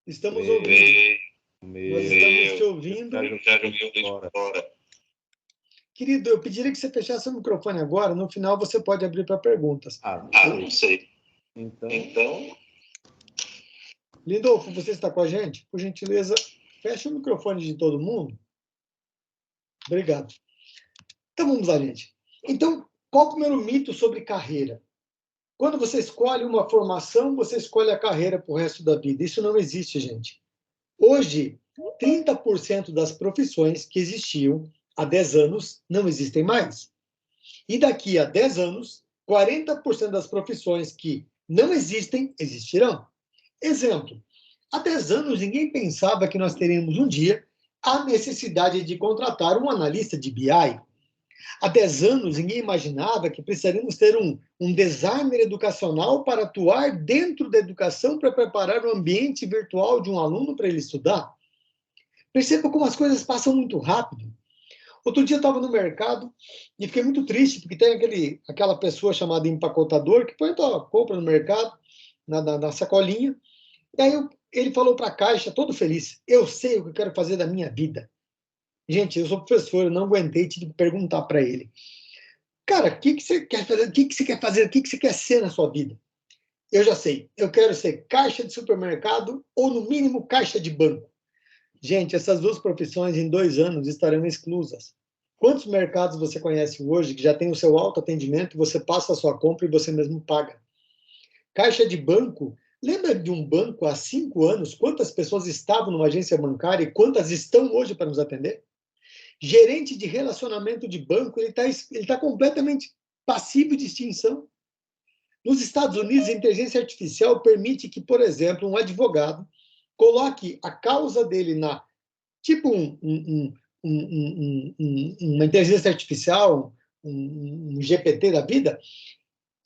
Estamos ouvindo. Nós estamos te ouvindo. Querido, eu pediria que você fechasse o microfone agora. No final, você pode abrir para perguntas. Não sei. Então... Lindolfo, você está com a gente? Por gentileza, feche o microfone de todo mundo. Obrigado. Então, vamos lá, gente. Então, qual o primeiro mito sobre carreira? Quando você escolhe uma formação, você escolhe a carreira para o resto da vida. Isso não existe, gente. Hoje, 30% das profissões que existiam há 10 anos não existem mais. E daqui a 10 anos, 40% das profissões que não existem, existirão. Exemplo, há 10 anos ninguém pensava que nós teríamos um dia a necessidade de contratar um analista de BI. Há 10 anos ninguém imaginava que precisaríamos ter um designer educacional para atuar dentro da educação para preparar o ambiente virtual de um aluno para ele estudar. Perceba como as coisas passam muito rápido. Outro dia eu estava no mercado e fiquei muito triste, porque tem aquela pessoa chamada empacotador que põe a compra no mercado, na sacolinha, e aí ele falou para a caixa, todo feliz, eu sei o que eu quero fazer da minha vida. Gente, eu sou professor, eu não aguentei, tive que perguntar para ele. Cara, o que você quer fazer? O que você quer fazer? O que você quer ser na sua vida? Eu já sei, eu quero ser caixa de supermercado ou, no mínimo, caixa de banco. Gente, essas duas profissões em 2 anos estarão exclusas. Quantos mercados você conhece hoje que já tem o seu autoatendimento, você passa a sua compra e você mesmo paga? Caixa de banco, lembra de um banco há 5 anos? Quantas pessoas estavam numa agência bancária e quantas estão hoje para nos atender? Gerente de relacionamento de banco, ele tá completamente passivo de extinção. Nos Estados Unidos, a inteligência artificial permite que, por exemplo, um advogado coloque a causa dele tipo uma inteligência artificial, um GPT da vida,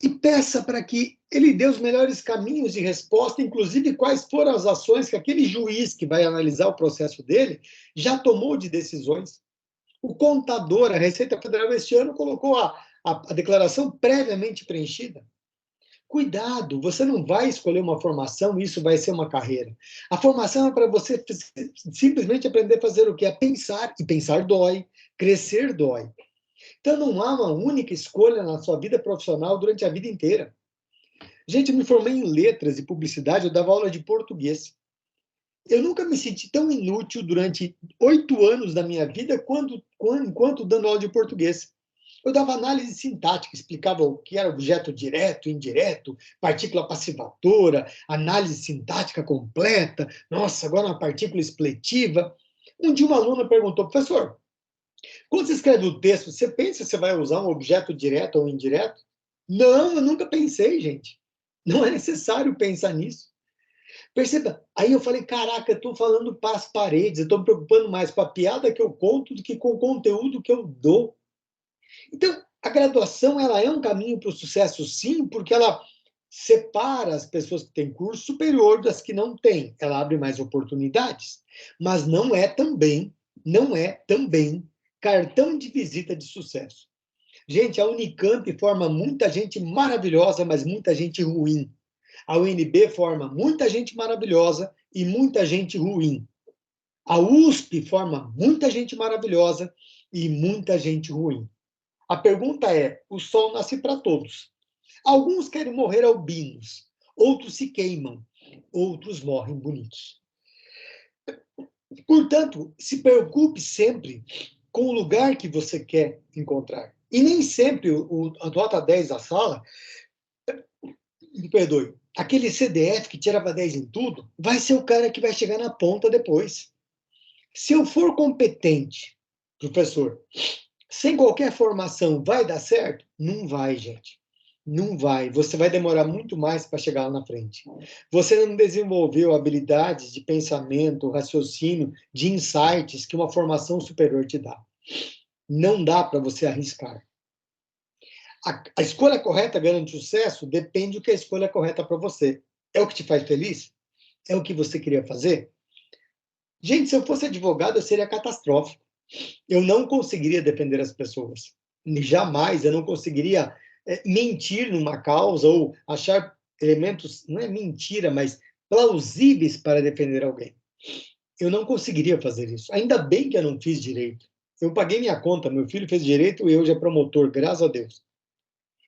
e peça para que ele dê os melhores caminhos de resposta, inclusive quais foram as ações que aquele juiz que vai analisar o processo dele já tomou de decisões. O contador, a Receita Federal, este ano, colocou a declaração previamente preenchida. Cuidado, você não vai escolher uma formação e isso vai ser uma carreira. A formação é para você simplesmente aprender a fazer o quê? A pensar, e pensar dói, crescer dói. Então, não há uma única escolha na sua vida profissional durante a vida inteira. Gente, eu me formei em letras e publicidade, eu dava aula de português. Eu nunca me senti tão inútil durante 8 anos da minha vida enquanto dando aula de português. Eu dava análise sintática, explicava o que era objeto direto, indireto, partícula passivatora, análise sintática completa. Nossa, agora uma partícula expletiva. Um dia uma aluna perguntou, professor, quando você escreve o texto, você pensa se você vai usar um objeto direto ou indireto? Não, eu nunca pensei, gente. Não é necessário pensar nisso. Perceba, aí eu falei, caraca, eu estou falando para as paredes, eu estou me preocupando mais com a piada que eu conto do que com o conteúdo que eu dou. Então, a graduação ela é um caminho para o sucesso, sim, porque ela separa as pessoas que têm curso superior das que não têm. Ela abre mais oportunidades, mas não é também cartão de visita de sucesso. Gente, a Unicamp forma muita gente maravilhosa, mas muita gente ruim. A UNB forma muita gente maravilhosa e muita gente ruim. A USP forma muita gente maravilhosa e muita gente ruim. A pergunta é: o sol nasce para todos. Alguns querem morrer albinos, outros se queimam, outros morrem bonitos. Portanto, se preocupe sempre com o lugar que você quer encontrar. E nem sempre a nota 10 da sala, me perdoe, aquele CDF que tirava 10 em tudo, vai ser o cara que vai chegar na ponta depois. Se eu for competente, professor, sem qualquer formação, vai dar certo? Não vai, gente. Não vai. Você vai demorar muito mais para chegar lá na frente. Você não desenvolveu habilidades de pensamento, raciocínio, de insights que uma formação superior te dá. Não dá para você arriscar. A escolha correta garante sucesso? Depende do que a escolha correta para você. É o que te faz feliz? É o que você queria fazer? Gente, se eu fosse advogado, eu seria catastrófico. Eu não conseguiria defender as pessoas. Jamais eu não conseguiria mentir numa causa ou achar elementos, não é mentira, mas plausíveis para defender alguém. Eu não conseguiria fazer isso. Ainda bem que eu não fiz direito. Eu paguei minha conta, meu filho fez direito e eu já promotor, graças a Deus.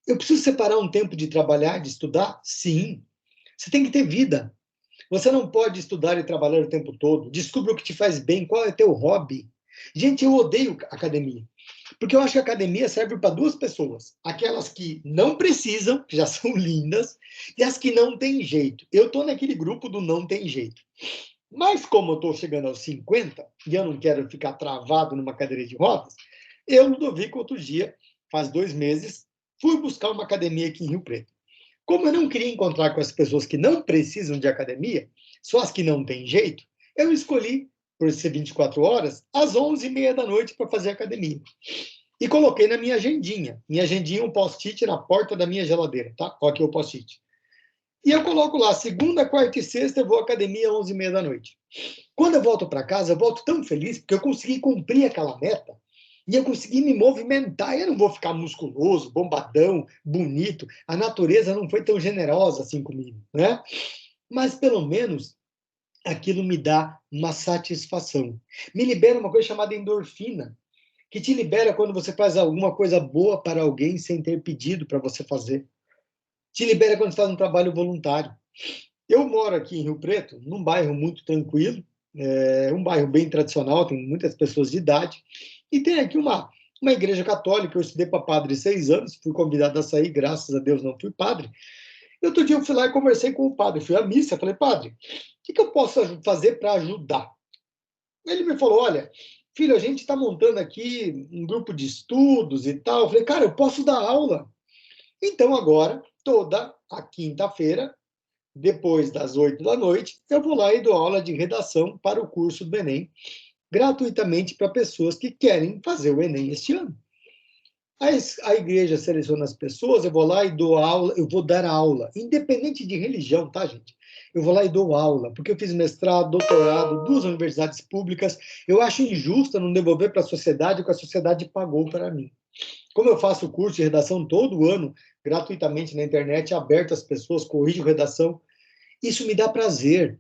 Eu preciso separar um tempo de trabalhar, de estudar? Sim. Você tem que ter vida. Você não pode estudar e trabalhar o tempo todo. Descubra o que te faz bem, qual é teu hobby. Gente, eu odeio academia. Porque eu acho que a academia serve para duas pessoas. Aquelas que não precisam, que já são lindas, e as que não têm jeito. Eu estou naquele grupo do não tem jeito. Mas como eu estou chegando aos 50, e eu não quero ficar travado numa cadeira de rodas, eu, Ludovico, outro dia, faz 2 meses, fui buscar uma academia aqui em Rio Preto. Como eu não queria encontrar com as pessoas que não precisam de academia, só as que não têm jeito, eu escolhi, por ser 24 horas, às 11h30 da noite para fazer academia. E coloquei na minha agendinha. Minha agendinha é um post-it na porta da minha geladeira, tá? Olha aqui o post-it. E eu coloco lá, segunda, quarta e sexta, eu vou à academia às 11h30 da noite. Quando eu volto para casa, eu volto tão feliz, porque eu consegui cumprir aquela meta, e eu consegui me movimentar. Eu não vou ficar musculoso, bombadão, bonito. A natureza não foi tão generosa assim comigo, né? Mas, pelo menos, aquilo me dá uma satisfação. Me libera uma coisa chamada endorfina, que te libera quando você faz alguma coisa boa para alguém sem ter pedido para você fazer. Te libera quando você faz um trabalho voluntário. Eu moro aqui em Rio Preto, num bairro muito tranquilo, um bairro bem tradicional, tem muitas pessoas de idade, e tem aqui uma igreja católica. Eu estudei para padre 6 anos, fui convidado a sair, graças a Deus não fui padre. E outro dia eu fui lá e conversei com o padre, fui à missa, falei: padre, o que eu posso fazer para ajudar? Ele me falou: olha, filho, a gente está montando aqui um grupo de estudos e tal. Eu falei: cara, eu posso dar aula. Então agora, toda a quinta-feira, depois das 8 da noite, eu vou lá e dou aula de redação para o curso do Enem, gratuitamente para pessoas que querem fazer o Enem este ano. A igreja seleciona as pessoas, eu vou lá e dou aula, eu vou dar aula, independente de religião, tá, gente? Eu vou lá e dou aula, porque eu fiz mestrado, doutorado, 2 universidades públicas. Eu acho injusto não devolver para a sociedade o que a sociedade pagou para mim. Como eu faço o curso de redação todo ano, gratuitamente na internet, aberto às pessoas, corrijo redação, isso me dá prazer,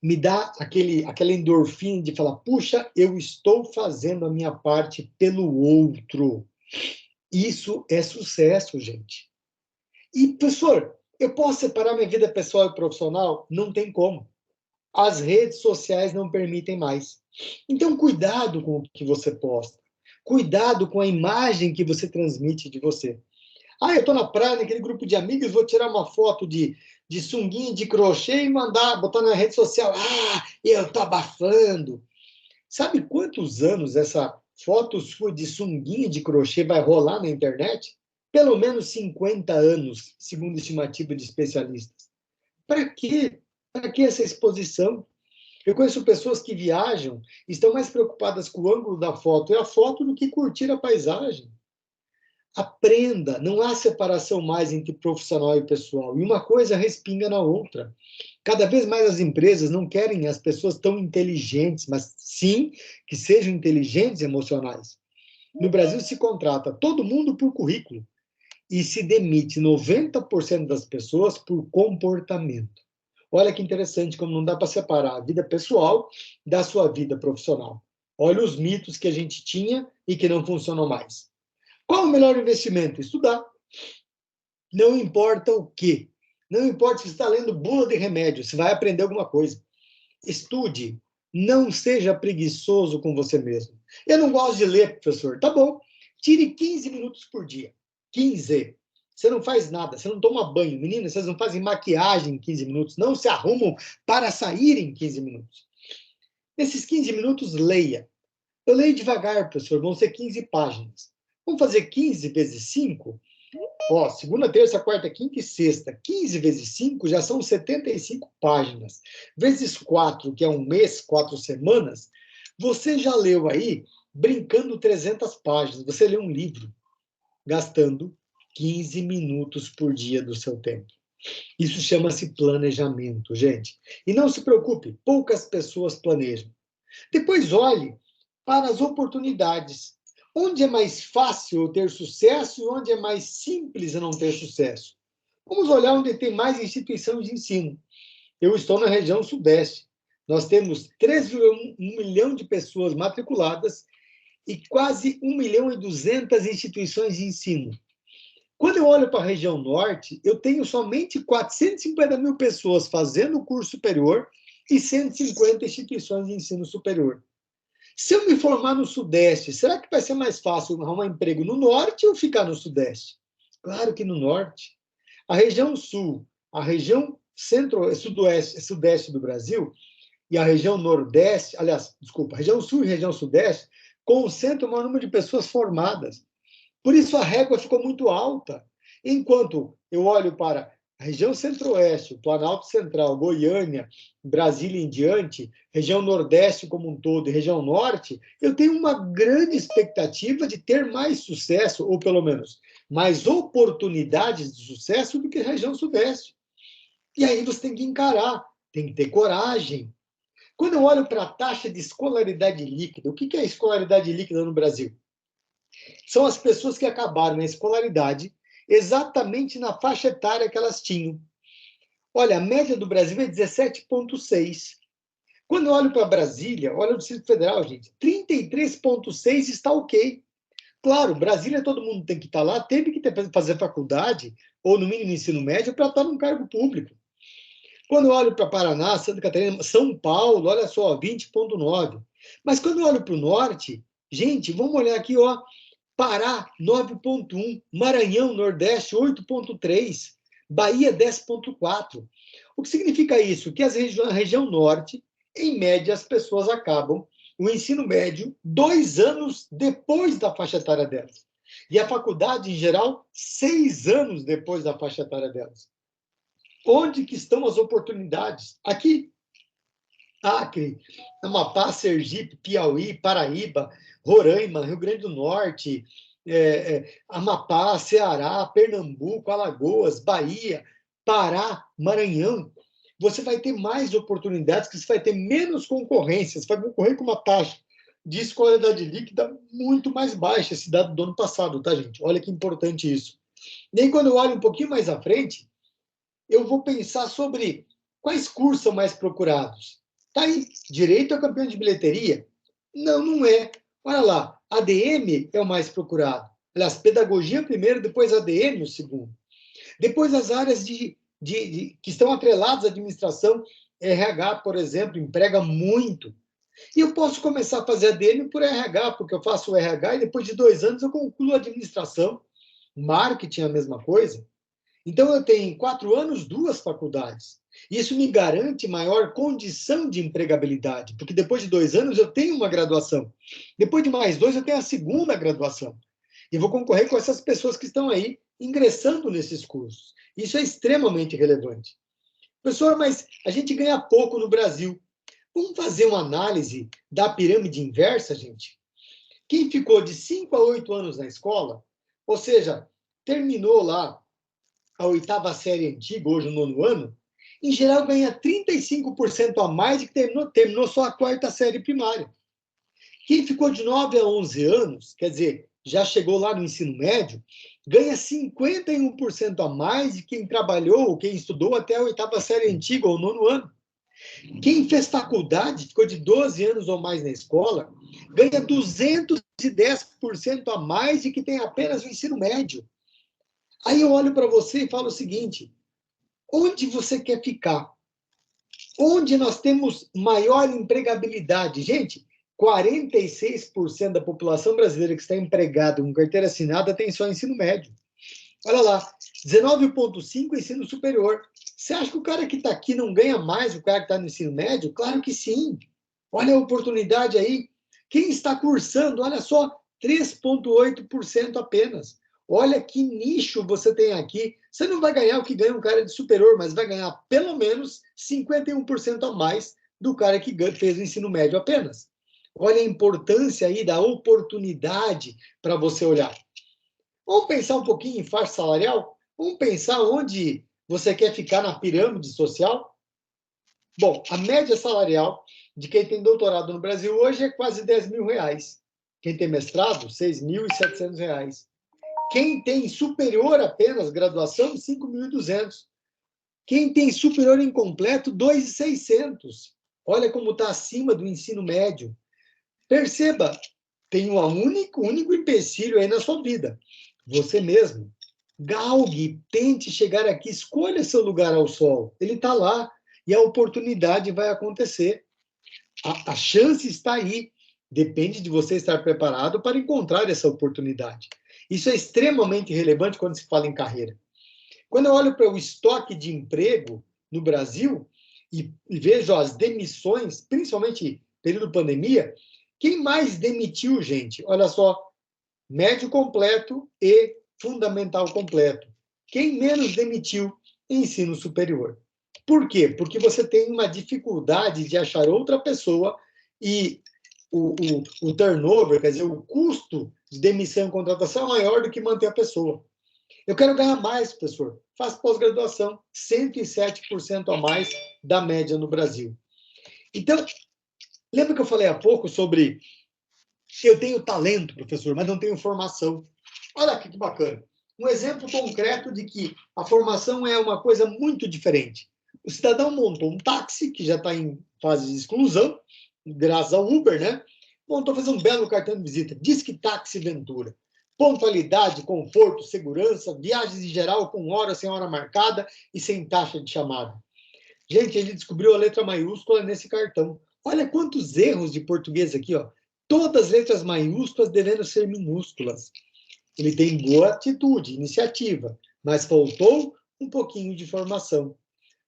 me dá aquela endorfina de falar: puxa, eu estou fazendo a minha parte pelo outro. Isso é sucesso, gente. E, professor, eu posso separar minha vida pessoal e profissional? Não tem como. As redes sociais não permitem mais. Então, cuidado com o que você posta. Cuidado com a imagem que você transmite de você. Ah, eu estou na praia, naquele grupo de amigos, vou tirar uma foto de sunguinha de crochê e botar na rede social. Ah, eu estou abafando. Sabe quantos anos essa foto sua de sunguinha de crochê vai rolar na internet? Pelo menos 50 anos, segundo estimativa de especialistas. Para quê? Para que essa exposição? Eu conheço pessoas que viajam e estão mais preocupadas com o ângulo da foto e a foto do que curtir a paisagem. Aprenda, não há separação mais entre profissional e pessoal. E uma coisa respinga na outra. Cada vez mais as empresas não querem as pessoas tão inteligentes, mas sim que sejam inteligentes emocionais. No Brasil se contrata todo mundo por currículo e se demite 90% das pessoas por comportamento. Olha que interessante como não dá para separar a vida pessoal da sua vida profissional. Olha os mitos que a gente tinha e que não funcionam mais. Qual o melhor investimento? Estudar. Não importa o quê. Não importa se você está lendo bula de remédio, você vai aprender alguma coisa. Estude. Não seja preguiçoso com você mesmo. Eu não gosto de ler, professor. Tá bom. Tire 15 minutos por dia. 15. Você não faz nada, você não toma banho. Meninas, vocês não fazem maquiagem em 15 minutos, não se arrumam para sair em 15 minutos. Nesses 15 minutos, leia. Eu leio devagar, professor, vão ser 15 páginas. Vamos fazer 15 vezes 5? Ó, segunda, terça, quarta, quinta e sexta. 15 vezes 5 já são 75 páginas. Vezes 4, que é um mês, 4 semanas, você já leu aí, brincando 300 páginas. Você leu um livro, gastando 15 minutos por dia do seu tempo. Isso chama-se planejamento, gente. E não se preocupe, poucas pessoas planejam. Depois olhe para as oportunidades. Onde é mais fácil eu ter sucesso e onde é mais simples eu não ter sucesso? Vamos olhar onde tem mais instituições de ensino. Eu estou na região sudeste. Nós temos 3,1 milhão de pessoas matriculadas e quase 1.200.000 instituições de ensino. Quando eu olho para a região norte, eu tenho somente 450 mil pessoas fazendo o curso superior e 150 instituições de ensino superior. Se eu me formar no Sudeste, será que vai ser mais fácil arrumar emprego no Norte ou ficar no Sudeste? Claro que no Norte. A região Sul, a região Sudeste do Brasil e a região Nordeste, aliás, desculpa, a região Sul e a região Sudeste concentram o maior número de pessoas formadas. Por isso a régua ficou muito alta. Enquanto eu olho para a região Centro-Oeste, o Planalto Central, Goiânia, Brasília em diante, região Nordeste como um todo e região Norte, eu tenho uma grande expectativa de ter mais sucesso, ou pelo menos mais oportunidades de sucesso do que a região Sudeste. E aí você tem que encarar, tem que ter coragem. Quando eu olho para a taxa de escolaridade líquida, o que é a escolaridade líquida no Brasil? São as pessoas que acabaram a escolaridade exatamente na faixa etária que elas tinham. Olha, a média do Brasil é 17,6. Quando eu olho para Brasília, olha o Distrito Federal, gente, 33,6 está ok. Claro, Brasília todo mundo tem que estar lá, teve que fazer faculdade, ou no mínimo ensino médio, para estar num cargo público. Quando eu olho para Paraná, Santa Catarina, São Paulo, olha só, 20,9. Mas quando eu olho para o norte, gente, vamos olhar aqui, ó, Pará, 9,1. Maranhão, Nordeste, 8,3. Bahia, 10,4. O que significa isso? Que a região norte, em média, as pessoas acabam o ensino médio 2 anos depois da faixa etária delas. E a faculdade, em geral, 6 anos depois da faixa etária delas. Onde que estão as oportunidades? Aqui. Acre, Amapá, Sergipe, Piauí, Paraíba, Roraima, Rio Grande do Norte, Amapá, Ceará, Pernambuco, Alagoas, Bahia, Pará, Maranhão. Você vai ter mais oportunidades, que você vai ter menos concorrência, você vai concorrer com uma taxa de escolaridade líquida muito mais baixa, esse dado do ano passado, tá, gente? Olha que importante isso. E aí, quando eu olho um pouquinho mais à frente, eu vou pensar sobre quais cursos são mais procurados. Tá aí, direito é campeão de bilheteria? Não, não é. Olha lá, ADM é o mais procurado. Aliás, pedagogia primeiro, depois ADM o segundo. Depois as áreas que estão atreladas à administração, RH, por exemplo, emprega muito. E eu posso começar a fazer ADM por RH, porque eu faço o RH e depois de 2 anos eu concluo a administração. Marketing é a mesma coisa. Então, eu tenho em 4 anos 2 faculdades. Isso me garante maior condição de empregabilidade, porque depois de 2 anos eu tenho uma graduação. Depois de mais 2, eu tenho a segunda graduação. E vou concorrer com essas pessoas que estão aí ingressando nesses cursos. Isso é extremamente relevante. Professor, mas a gente ganha pouco no Brasil. Vamos fazer uma análise da pirâmide inversa, gente? Quem ficou de 5 a 8 anos na escola, ou seja, terminou lá a 8ª série antiga, hoje o 9º ano, em geral ganha 35% a mais de que terminou só a 4ª série primária. Quem ficou de 9 a 11 anos, quer dizer, já chegou lá no ensino médio, ganha 51% a mais de quem trabalhou, quem estudou até a 8ª série antiga, ou 9º ano. Quem fez faculdade, ficou de 12 anos ou mais na escola, ganha 210% a mais de quem tem apenas o ensino médio. Aí eu olho para você e falo o seguinte, onde você quer ficar? Onde nós temos maior empregabilidade? Gente, 46% da população brasileira que está empregada com carteira assinada tem só ensino médio. Olha lá, 19,5% ensino superior. Você acha que o cara que está aqui não ganha mais o cara que está no ensino médio? Claro que sim. Olha a oportunidade aí. Quem está cursando, olha só, 3,8% apenas. Olha que nicho você tem aqui. Você não vai ganhar o que ganha um cara de superior, mas vai ganhar pelo menos 51% a mais do cara que fez o ensino médio apenas. Olha a importância aí da oportunidade para você olhar. Vamos pensar um pouquinho em faixa salarial? Vamos pensar onde você quer ficar na pirâmide social? Bom, a média salarial de quem tem doutorado no Brasil hoje é quase R$10.000. Quem tem mestrado, R$6.700. Quem tem superior apenas, graduação, 5.200. Quem tem superior incompleto, 2.600. Olha como está acima do ensino médio. Perceba, tem um único empecilho aí na sua vida. Você mesmo. Galgue, tente chegar aqui, escolha seu lugar ao sol. Ele está lá e a oportunidade vai acontecer. A chance está aí. Depende de você estar preparado para encontrar essa oportunidade. Isso é extremamente relevante quando se fala em carreira. Quando eu olho para o estoque de emprego no Brasil e vejo as demissões, principalmente período pandemia, quem mais demitiu, gente? Olha só, médio completo e fundamental completo. Quem menos demitiu? Ensino superior. Por quê? Porque você tem uma dificuldade de achar outra pessoa e o turnover, quer dizer, o custo de demissão e contratação é maior do que manter a pessoa. Eu quero ganhar mais, professor. Faço pós-graduação, 107% a mais da média no Brasil. Então, lembra que eu falei há pouco sobre eu tenho talento, professor, mas não tenho formação. Olha aqui que bacana. Um exemplo concreto de que a formação é uma coisa muito diferente. O cidadão montou um táxi, que já está em fase de exclusão, graças ao Uber, né? Montou fazer um belo cartão de visita. Diz que táxi Ventura. Pontualidade, conforto, segurança, viagens em geral com hora sem hora marcada e sem taxa de chamada. Gente, ele descobriu a letra maiúscula nesse cartão. Olha quantos erros de português aqui, ó. Todas as letras maiúsculas devendo ser minúsculas. Ele tem boa atitude, iniciativa, mas faltou um pouquinho de formação.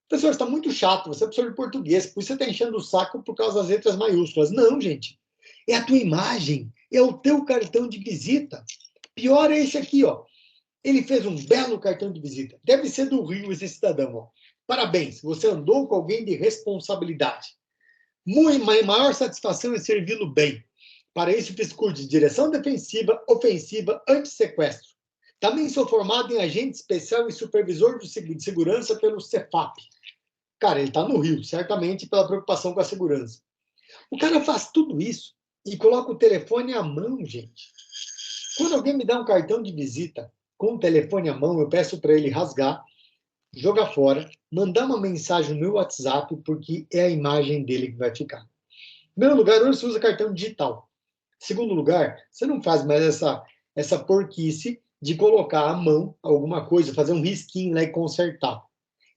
Professor, está muito chato, você é professor de português, por isso você está enchendo o saco por causa das letras maiúsculas. Não, gente. É a tua imagem, é o teu cartão de visita. Pior é esse aqui, ó. Ele fez um belo cartão de visita. Deve ser do Rio esse cidadão, ó. Parabéns, você andou com alguém de responsabilidade. Maior satisfação é servi-lo bem. Para isso, fiz curso de direção defensiva, ofensiva, antissequestro. Também sou formado em agente especial e supervisor de segurança pelo Cefap. Cara, ele está no Rio, certamente pela preocupação com a segurança. O cara faz tudo isso e coloca o telefone à mão, gente. Quando alguém me dá um cartão de visita com o telefone à mão, eu peço para ele rasgar, jogar fora, mandar uma mensagem no meu WhatsApp, porque é a imagem dele que vai ficar. Em primeiro lugar, hoje você usa cartão digital. Em segundo lugar, você não faz mais essa porquice de colocar à mão alguma coisa, fazer um risquinho lá e consertar.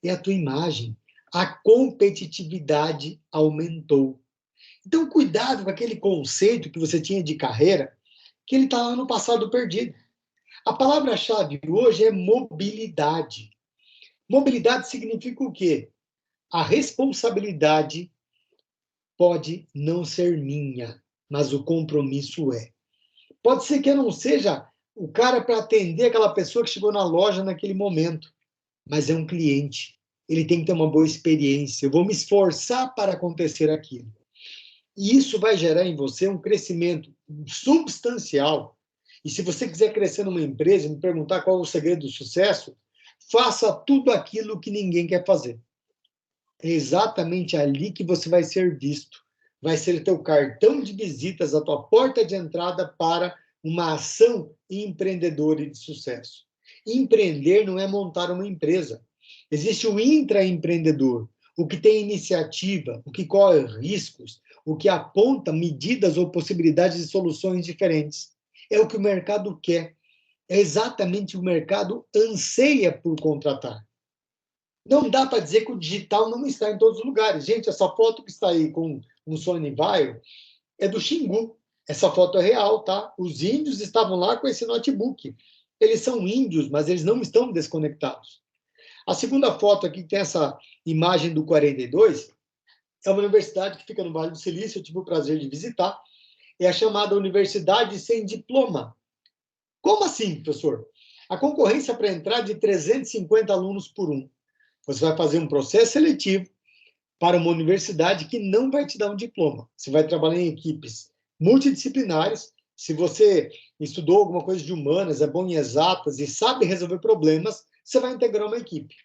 É a tua imagem. A competitividade aumentou. Então, cuidado com aquele conceito que você tinha de carreira, que ele está lá no passado perdido. A palavra-chave hoje é mobilidade. Mobilidade significa o quê? A responsabilidade pode não ser minha, mas o compromisso é. Pode ser que eu não seja o cara para atender aquela pessoa que chegou na loja naquele momento, mas é um cliente. Ele tem que ter uma boa experiência. Eu vou me esforçar para acontecer aquilo. E isso vai gerar em você um crescimento substancial. E se você quiser crescer numa empresa, me perguntar qual é o segredo do sucesso, faça tudo aquilo que ninguém quer fazer. É exatamente ali que você vai ser visto. vai ser o teu cartão de visitas, a tua porta de entrada para uma ação empreendedora e de sucesso. Empreender não é montar uma empresa. Existe o intraempreendedor, o que tem iniciativa, o que corre riscos, o que aponta medidas ou possibilidades de soluções diferentes. É o que o mercado quer. É exatamente o que o mercado anseia por contratar. Não dá para dizer que o digital não está em todos os lugares. Gente, essa foto que está aí com um Sony Vaio é do Xingu. Essa foto é real, tá? Os índios estavam lá com esse notebook. Eles são índios, mas eles não estão desconectados. A segunda foto aqui, que tem essa imagem do 42, é uma universidade que fica no Vale do Silício, eu tive o prazer de visitar. É a chamada Universidade Sem Diploma. Como assim, professor? A concorrência para entrar é de 350 alunos por um. Você vai fazer um processo seletivo para uma universidade que não vai te dar um diploma. Você vai trabalhar em equipes multidisciplinares. Se você estudou alguma coisa de humanas, é bom em exatas e sabe resolver problemas, você vai integrar uma equipe.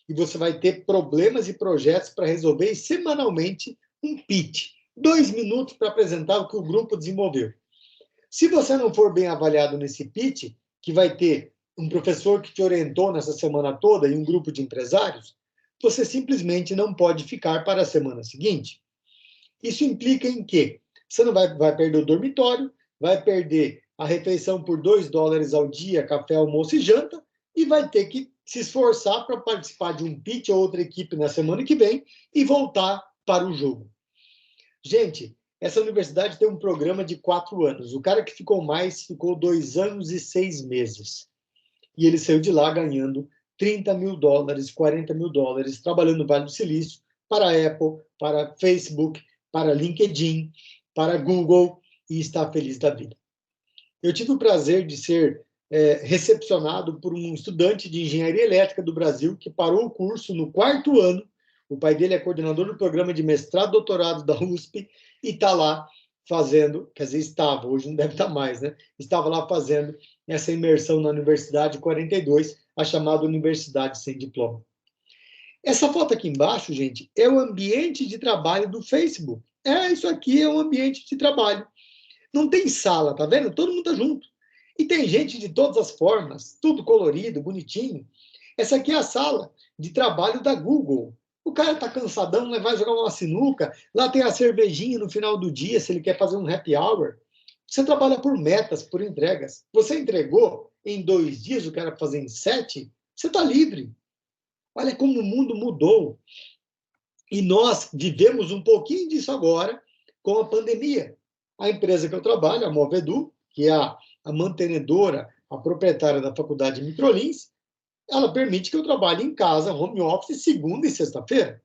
E você vai ter problemas e projetos para resolver, e semanalmente um pitch. 2 minutos para apresentar o que o grupo desenvolveu. Se você não for bem avaliado nesse pitch, que vai ter um professor que te orientou nessa semana toda e um grupo de empresários, você simplesmente não pode ficar para a semana seguinte. Isso implica em quê? Você não vai perder o dormitório, vai perder a refeição por $2 ao dia, café, almoço e janta, e vai ter que se esforçar para participar de um pitch ou outra equipe na semana que vem e voltar para o jogo. Gente, essa universidade tem um programa de 4 anos. O cara que ficou mais ficou 2 anos e 6 meses. E ele saiu de lá ganhando $30 mil, $40 mil, trabalhando no Vale do Silício, para a Apple, para Facebook, para LinkedIn, para Google, e está feliz da vida. Eu tive o prazer de ser recepcionado por um estudante de engenharia elétrica do Brasil que parou o curso no 4º ano. O pai dele é coordenador do programa de mestrado e doutorado da USP e está lá fazendo, quer dizer, estava, hoje não deve estar mais, né? Estava lá fazendo essa imersão na Universidade 42, a chamada Universidade Sem Diploma. Essa foto aqui embaixo, gente, é o ambiente de trabalho do Facebook. Isso aqui é um ambiente de trabalho. Não tem sala, tá vendo? Todo mundo tá junto. E tem gente de todas as formas, tudo colorido, bonitinho. Essa aqui é a sala de trabalho da Google. O cara tá cansadão, vai jogar uma sinuca, lá tem a cervejinha no final do dia, se ele quer fazer um happy hour. Você trabalha por metas, por entregas. Você entregou em 2 dias o que era para fazer em 7, você está livre. Olha como o mundo mudou. E nós vivemos um pouquinho disso agora com a pandemia. A empresa que eu trabalho, a Movedu, que é a mantenedora, a proprietária da faculdade Microlins, ela permite que eu trabalhe em casa, home office, segunda e sexta-feira.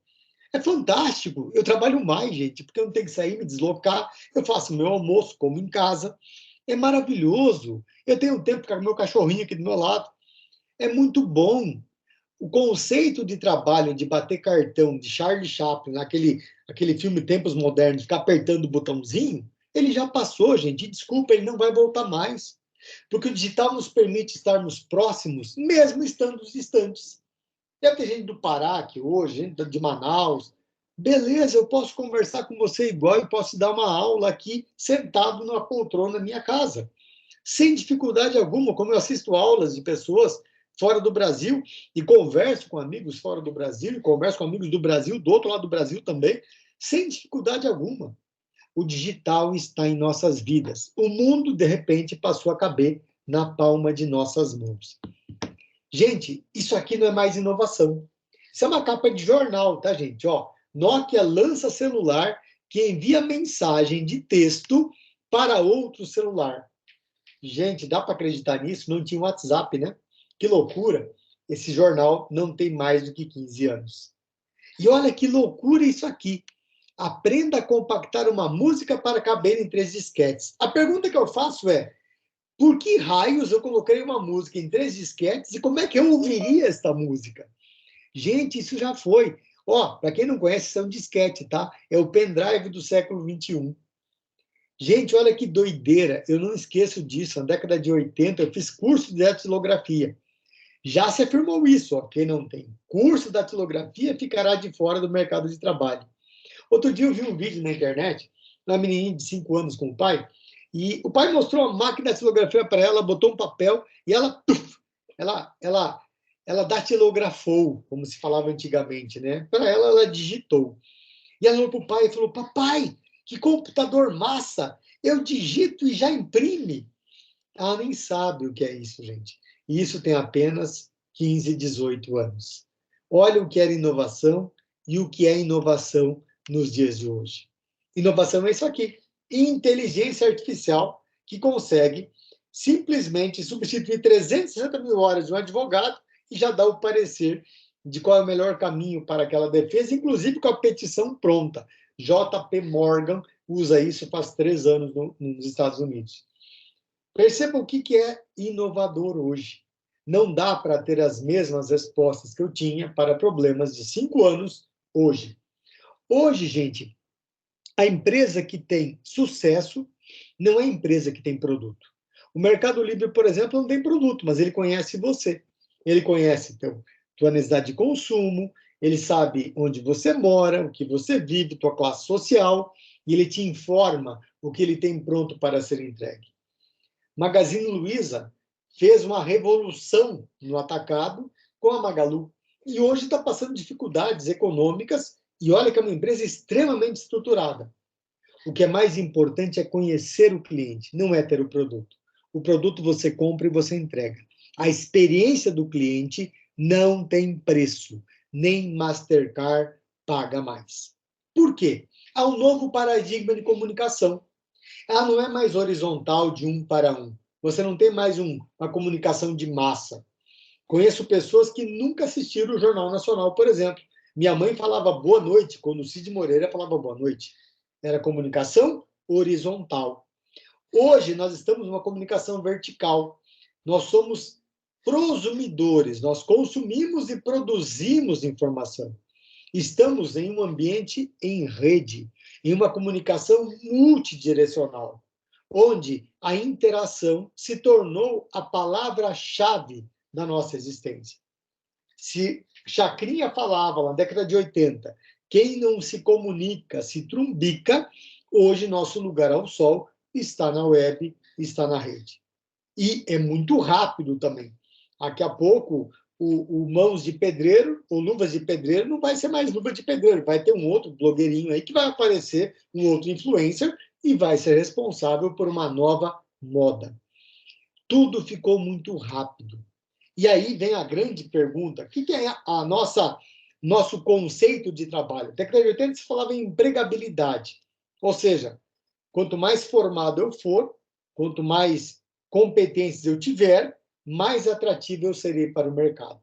É fantástico. Eu trabalho mais, gente, porque eu não tenho que sair, me deslocar. Eu faço meu almoço, como em casa. É maravilhoso. Eu tenho tempo com o meu cachorrinho aqui do meu lado. É muito bom. O conceito de trabalho, de bater cartão, de Charlie Chaplin, aquele filme Tempos Modernos, ficar apertando o botãozinho, ele já passou, gente. Desculpa, ele não vai voltar mais. Porque o digital nos permite estarmos próximos, mesmo estando distantes. Deve ter gente do Pará aqui hoje, gente de Manaus. Beleza, eu posso conversar com você igual e posso dar uma aula aqui, sentado numa poltrona na minha casa. Sem dificuldade alguma, como eu assisto aulas de pessoas fora do Brasil e converso com amigos fora do Brasil e converso com amigos do Brasil, do outro lado do Brasil também, sem dificuldade alguma. O digital está em nossas vidas. O mundo, de repente, passou a caber na palma de nossas mãos. Gente, isso aqui não é mais inovação. Isso é uma capa de jornal, tá, gente? Ó, Nokia lança celular que envia mensagem de texto para outro celular. Gente, dá para acreditar nisso? Não tinha WhatsApp, né? Que loucura. Esse jornal não tem mais do que 15 anos. E olha que loucura isso aqui. Aprenda a compactar uma música para caber em 3 disquetes. A pergunta que eu faço é, por que raios eu coloquei uma música em 3 disquetes e como é que eu ouviria esta música? Gente, isso já foi. Ó, para quem não conhece, isso é um disquete, tá? É o pendrive do século XXI. Gente, olha que doideira. Eu não esqueço disso. Na década de 80, eu fiz curso de datilografia. Já se afirmou isso, ó. Quem não tem curso de datilografia ficará de fora do mercado de trabalho. Outro dia eu vi um vídeo na internet uma menininha de 5 anos com o pai, e o pai mostrou a máquina de datilografia para ela, botou um papel, e ela datilografou, como se falava antigamente, né? Para ela digitou. E ela olhou para o pai e falou, papai, que computador massa, eu digito e já imprime. Ela nem sabe o que é isso, gente. E isso tem apenas 15, 18 anos. Olha o que era inovação e o que é inovação nos dias de hoje. Inovação é isso aqui. Inteligência artificial que consegue simplesmente substituir 360 mil horas de um advogado e já dá o parecer de qual é o melhor caminho para aquela defesa, inclusive com a petição pronta. JP Morgan usa isso faz 3 anos nos Estados Unidos. Perceba o que é inovador hoje. Não dá para ter as mesmas respostas que eu tinha para problemas de 5 anos hoje. Hoje, gente, a empresa que tem sucesso não é a empresa que tem produto. O Mercado Livre, por exemplo, não tem produto, mas ele conhece você. Ele conhece tua necessidade de consumo, ele sabe onde você mora, o que você vive, tua classe social, e ele te informa o que ele tem pronto para ser entregue. Magazine Luiza fez uma revolução no atacado com a Magalu, e hoje está passando dificuldades econômicas, e olha que é uma empresa extremamente estruturada. O que é mais importante é conhecer o cliente, não é ter o produto. O produto você compra e você entrega. A experiência do cliente não tem preço, nem Mastercard paga mais. Por quê? Há um novo paradigma de comunicação. Ela não é mais horizontal de 1 para 1. Você não tem mais uma comunicação de massa. Conheço pessoas que nunca assistiram o Jornal Nacional, por exemplo. Minha mãe falava boa noite, quando o Cid Moreira falava boa noite. Era comunicação horizontal. Hoje, nós estamos numa comunicação vertical. Nós somos prosumidores, nós consumimos e produzimos informação. Estamos em um ambiente em rede, em uma comunicação multidirecional, onde a interação se tornou a palavra-chave da nossa existência. Se Chacrinha falava na década de 80, quem não se comunica se trumbica, hoje nosso lugar ao sol está na web, está na rede. E é muito rápido também. Daqui a pouco, o mãos de pedreiro, ou luvas de pedreiro, não vai ser mais luva de pedreiro, vai ter um outro blogueirinho aí que vai aparecer, um outro influencer, e vai ser responsável por uma nova moda. Tudo ficou muito rápido. E aí vem a grande pergunta, o que é nosso conceito de trabalho? Na década de 80 se falava em empregabilidade, ou seja, quanto mais formado eu for, quanto mais competências eu tiver, mais atrativo eu serei para o mercado.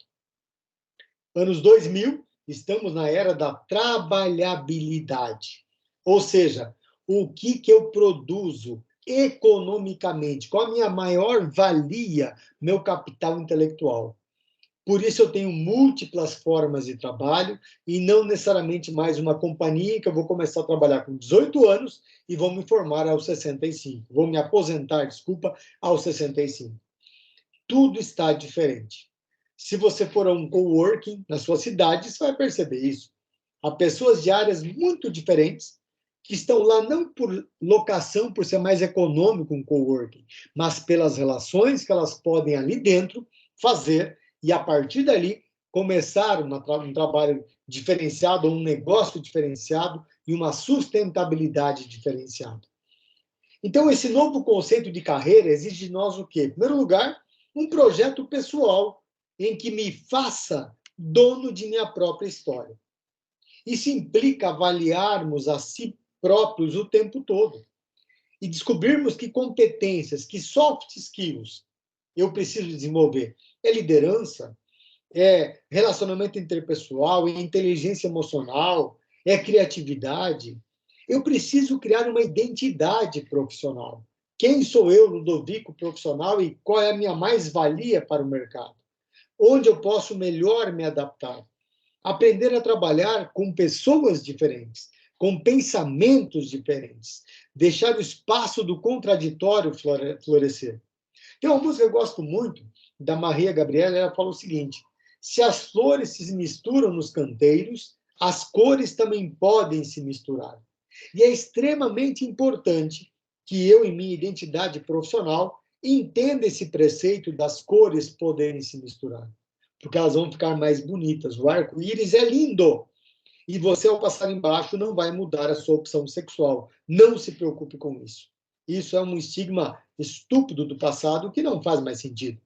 Anos 2000, estamos na era da trabalhabilidade. Ou seja, o que eu produzo economicamente, qual a minha maior valia, meu capital intelectual. Por isso eu tenho múltiplas formas de trabalho e não necessariamente mais uma companhia que eu vou começar a trabalhar com 18 anos e vou me formar aos 65. Vou me aposentar, aos 65. Tudo está diferente. Se você for a um coworking na sua cidade, você vai perceber isso. Há pessoas de áreas muito diferentes que estão lá não por locação, por ser mais econômico um coworking, mas pelas relações que elas podem ali dentro fazer e, a partir dali, começar um trabalho diferenciado, um negócio diferenciado e uma sustentabilidade diferenciada. Então, esse novo conceito de carreira exige de nós o quê? Em primeiro lugar, um projeto pessoal em que me faça dono de minha própria história. Isso implica avaliarmos a si próprios o tempo todo e descobrirmos que competências, que soft skills eu preciso desenvolver. É liderança, é relacionamento interpessoal, é inteligência emocional, é criatividade. Eu preciso criar uma identidade profissional. Quem sou eu, Ludovico, profissional, e qual é a minha mais-valia para o mercado? Onde eu posso melhor me adaptar? Aprender a trabalhar com pessoas diferentes, com pensamentos diferentes, deixar o espaço do contraditório florescer. Tem uma música que eu gosto muito, da Maria Gabriela, ela fala o seguinte: se as flores se misturam nos canteiros, as cores também podem se misturar. E é extremamente importante que eu, em minha identidade profissional, entenda esse preceito das cores poderem se misturar, porque elas vão ficar mais bonitas. O arco-íris é lindo, e você, ao passar embaixo, não vai mudar a sua opção sexual. Não se preocupe com isso. Isso é um estigma estúpido do passado que não faz mais sentido.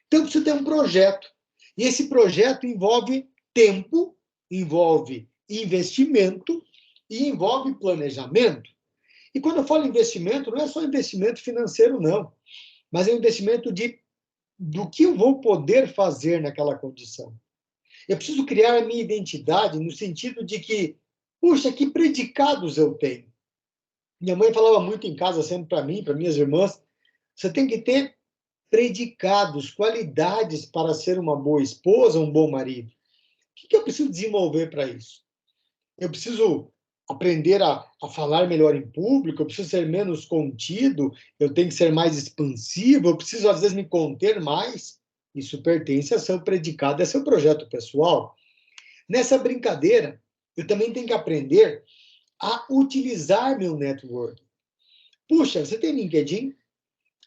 Então, precisa ter um projeto. E esse projeto envolve tempo, envolve investimento e envolve planejamento. E quando eu falo investimento, não é só investimento financeiro, não. Mas é um investimento do que eu vou poder fazer naquela condição. Eu preciso criar a minha identidade no sentido de que, puxa, que predicados eu tenho. Minha mãe falava muito em casa, sempre para mim, para minhas irmãs, você tem que ter predicados, qualidades para ser uma boa esposa, um bom marido. O que eu preciso desenvolver para isso? Eu preciso aprender a falar melhor em público, eu preciso ser menos contido, eu tenho que ser mais expansivo, eu preciso, às vezes, me conter mais. Isso pertence a seu predicado, a seu projeto pessoal. Nessa brincadeira, eu também tenho que aprender a utilizar meu network. Puxa, você tem LinkedIn?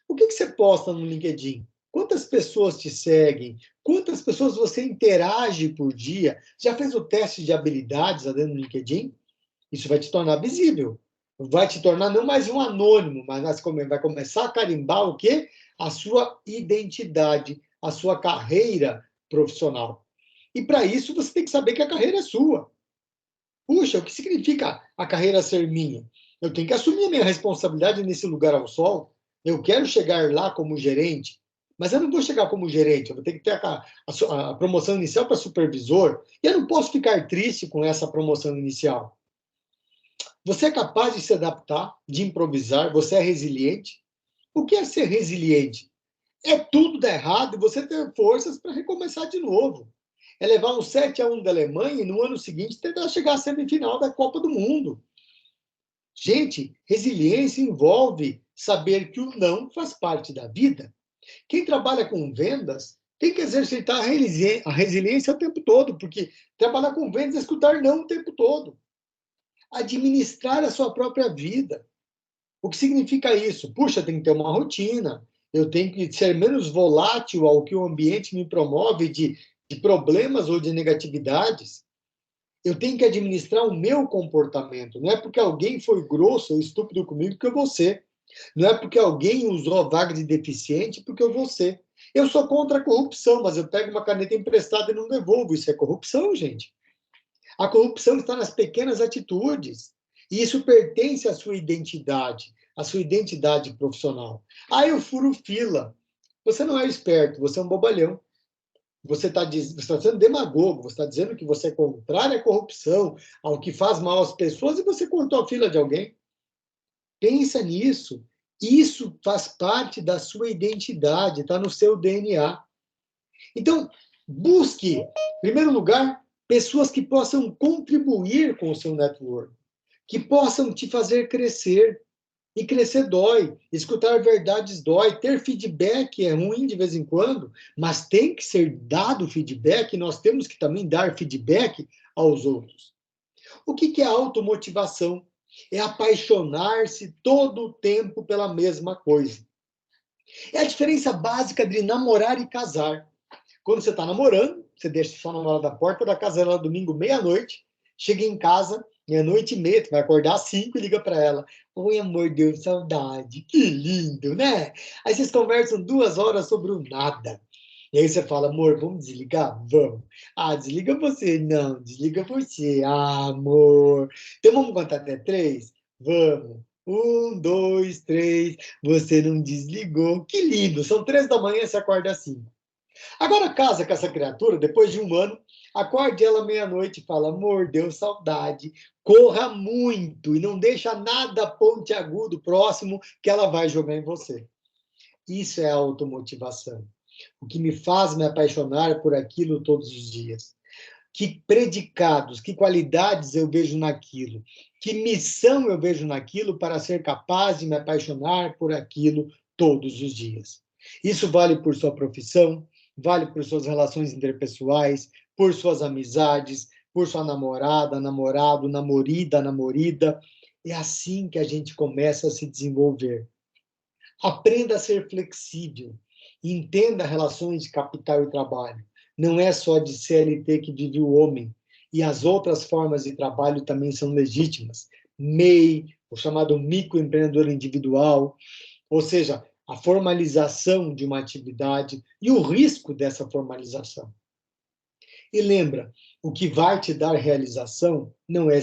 O que você posta no LinkedIn? Quantas pessoas te seguem? Quantas pessoas você interage por dia? Já fez o teste de habilidades lá dentro do LinkedIn? Isso vai te tornar visível. Vai te tornar não mais um anônimo, mas vai começar a carimbar o quê? A sua identidade, a sua carreira profissional. E para isso você tem que saber que a carreira é sua. Puxa, o que significa a carreira ser minha? Eu tenho que assumir a minha responsabilidade nesse lugar ao sol. Eu quero chegar lá como gerente, mas eu não vou chegar como gerente, eu vou ter que ter a promoção inicial para supervisor, e eu não posso ficar triste com essa promoção inicial. Você é capaz de se adaptar, de improvisar, você é resiliente? O que é ser resiliente? É tudo dar errado e você ter forças para recomeçar de novo. É levar um 7-1 da Alemanha e no ano seguinte tentar chegar à semifinal da Copa do Mundo. Gente, resiliência envolve saber que o não faz parte da vida. Quem trabalha com vendas tem que exercitar a resiliência o tempo todo, porque trabalhar com vendas é escutar não o tempo todo. Administrar a sua própria vida. O que significa isso? Puxa, tem que ter uma rotina, eu tenho que ser menos volátil ao que o ambiente me promove de problemas ou de negatividades. Eu tenho que administrar o meu comportamento. Não é porque alguém foi grosso ou estúpido comigo que eu vou ser. Não é porque alguém usou a vaga de deficiente porque eu vou ser. Eu sou contra a corrupção, mas eu pego uma caneta emprestada e não devolvo. Isso é corrupção, gente. A corrupção está nas pequenas atitudes. E isso pertence à sua identidade profissional. Ah, eu furo fila. Você não é esperto, você é um bobalhão. Você está sendo demagogo, você está dizendo que você é contrário à corrupção, ao que faz mal às pessoas, e você cortou a fila de alguém. Pensa nisso. Isso faz parte da sua identidade, está no seu DNA. Então, busque, em primeiro lugar, pessoas que possam contribuir com o seu network, que possam te fazer crescer. E crescer dói, escutar verdades dói, ter feedback é ruim de vez em quando, mas tem que ser dado feedback, nós temos que também dar feedback aos outros. O que é automotivação? É apaixonar-se todo o tempo pela mesma coisa. É a diferença básica de namorar e casar. Quando você está namorando, você deixa sua namorada na porta da casa dela domingo, meia-noite, chega em casa, meia-noite e meia, tu vai acordar às 5 e liga para ela. Oi, amor, deu saudade. Que lindo, né? Aí vocês conversam 2 horas sobre o nada. E aí você fala, amor, vamos desligar? Vamos. Ah, desliga você. Não, desliga você. Ah, amor. Então vamos contar até 3? Vamos. 1, 2, 3. Você não desligou. Que lindo. São 3 da manhã e você acorda às 5. Agora casa com essa criatura, depois de 1 ano, acorde ela meia-noite e fala, amor, deu saudade, corra muito e não deixa nada pontiagudo próximo que ela vai jogar em você. Isso é automotivação. O que me faz me apaixonar por aquilo todos os dias. Que predicados, que qualidades eu vejo naquilo, que missão eu vejo naquilo para ser capaz de me apaixonar por aquilo todos os dias. Isso vale por sua profissão, vale por suas relações interpessoais, por suas amizades, por sua namorada, namorado, namorida, namorida. É assim que a gente começa a se desenvolver. Aprenda a ser flexível. Entenda relações de capital e trabalho. Não é só de CLT que vive o homem. E as outras formas de trabalho também são legítimas. MEI, o chamado microempreendedor individual, ou seja, a formalização de uma atividade e o risco dessa formalização. E lembra, o que vai te dar realização não é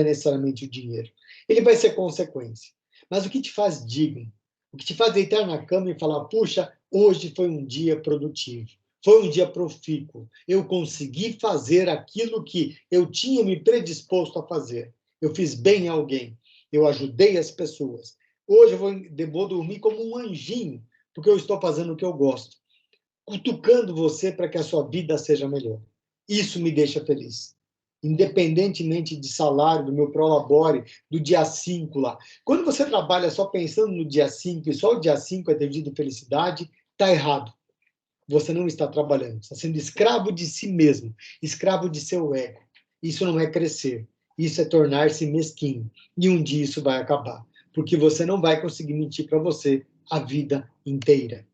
necessariamente o dinheiro. Ele vai ser consequência. Mas o que te faz digno, o que te faz deitar na cama e falar, puxa, hoje foi um dia produtivo, foi um dia profícuo, eu consegui fazer aquilo que eu tinha me predisposto a fazer. Eu fiz bem a alguém, eu ajudei as pessoas. Hoje eu vou dormir como um anjinho, porque eu estou fazendo o que eu gosto, cutucando você para que a sua vida seja melhor. Isso me deixa feliz. Independentemente de salário, do meu prolabore, do dia 5 lá. Quando você trabalha só pensando no dia 5 e só o dia 5 é teu dia de felicidade, está errado. Você não está trabalhando. Está sendo escravo de si mesmo, escravo de seu ego. Isso não é crescer. Isso é tornar-se mesquinho. E um dia isso vai acabar. Porque você não vai conseguir mentir para você a vida inteira.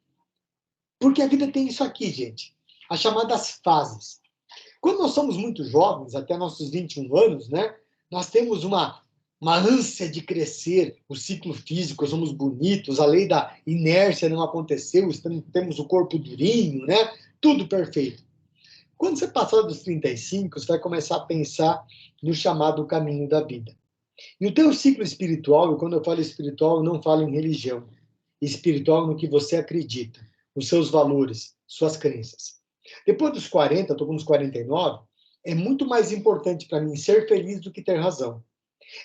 Porque a vida tem isso aqui, gente. As chamadas fases. Quando nós somos muito jovens, até nossos 21 anos, né, nós temos uma ânsia de crescer, o ciclo físico, somos bonitos, a lei da inércia não aconteceu, temos o corpo durinho, né, tudo perfeito. Quando você passar dos 35, você vai começar a pensar no chamado caminho da vida. E o teu ciclo espiritual, e quando eu falo espiritual, eu não falo em religião, espiritual no que você acredita, os seus valores, suas crenças. Depois dos 40, estou com uns 49, é muito mais importante para mim ser feliz do que ter razão.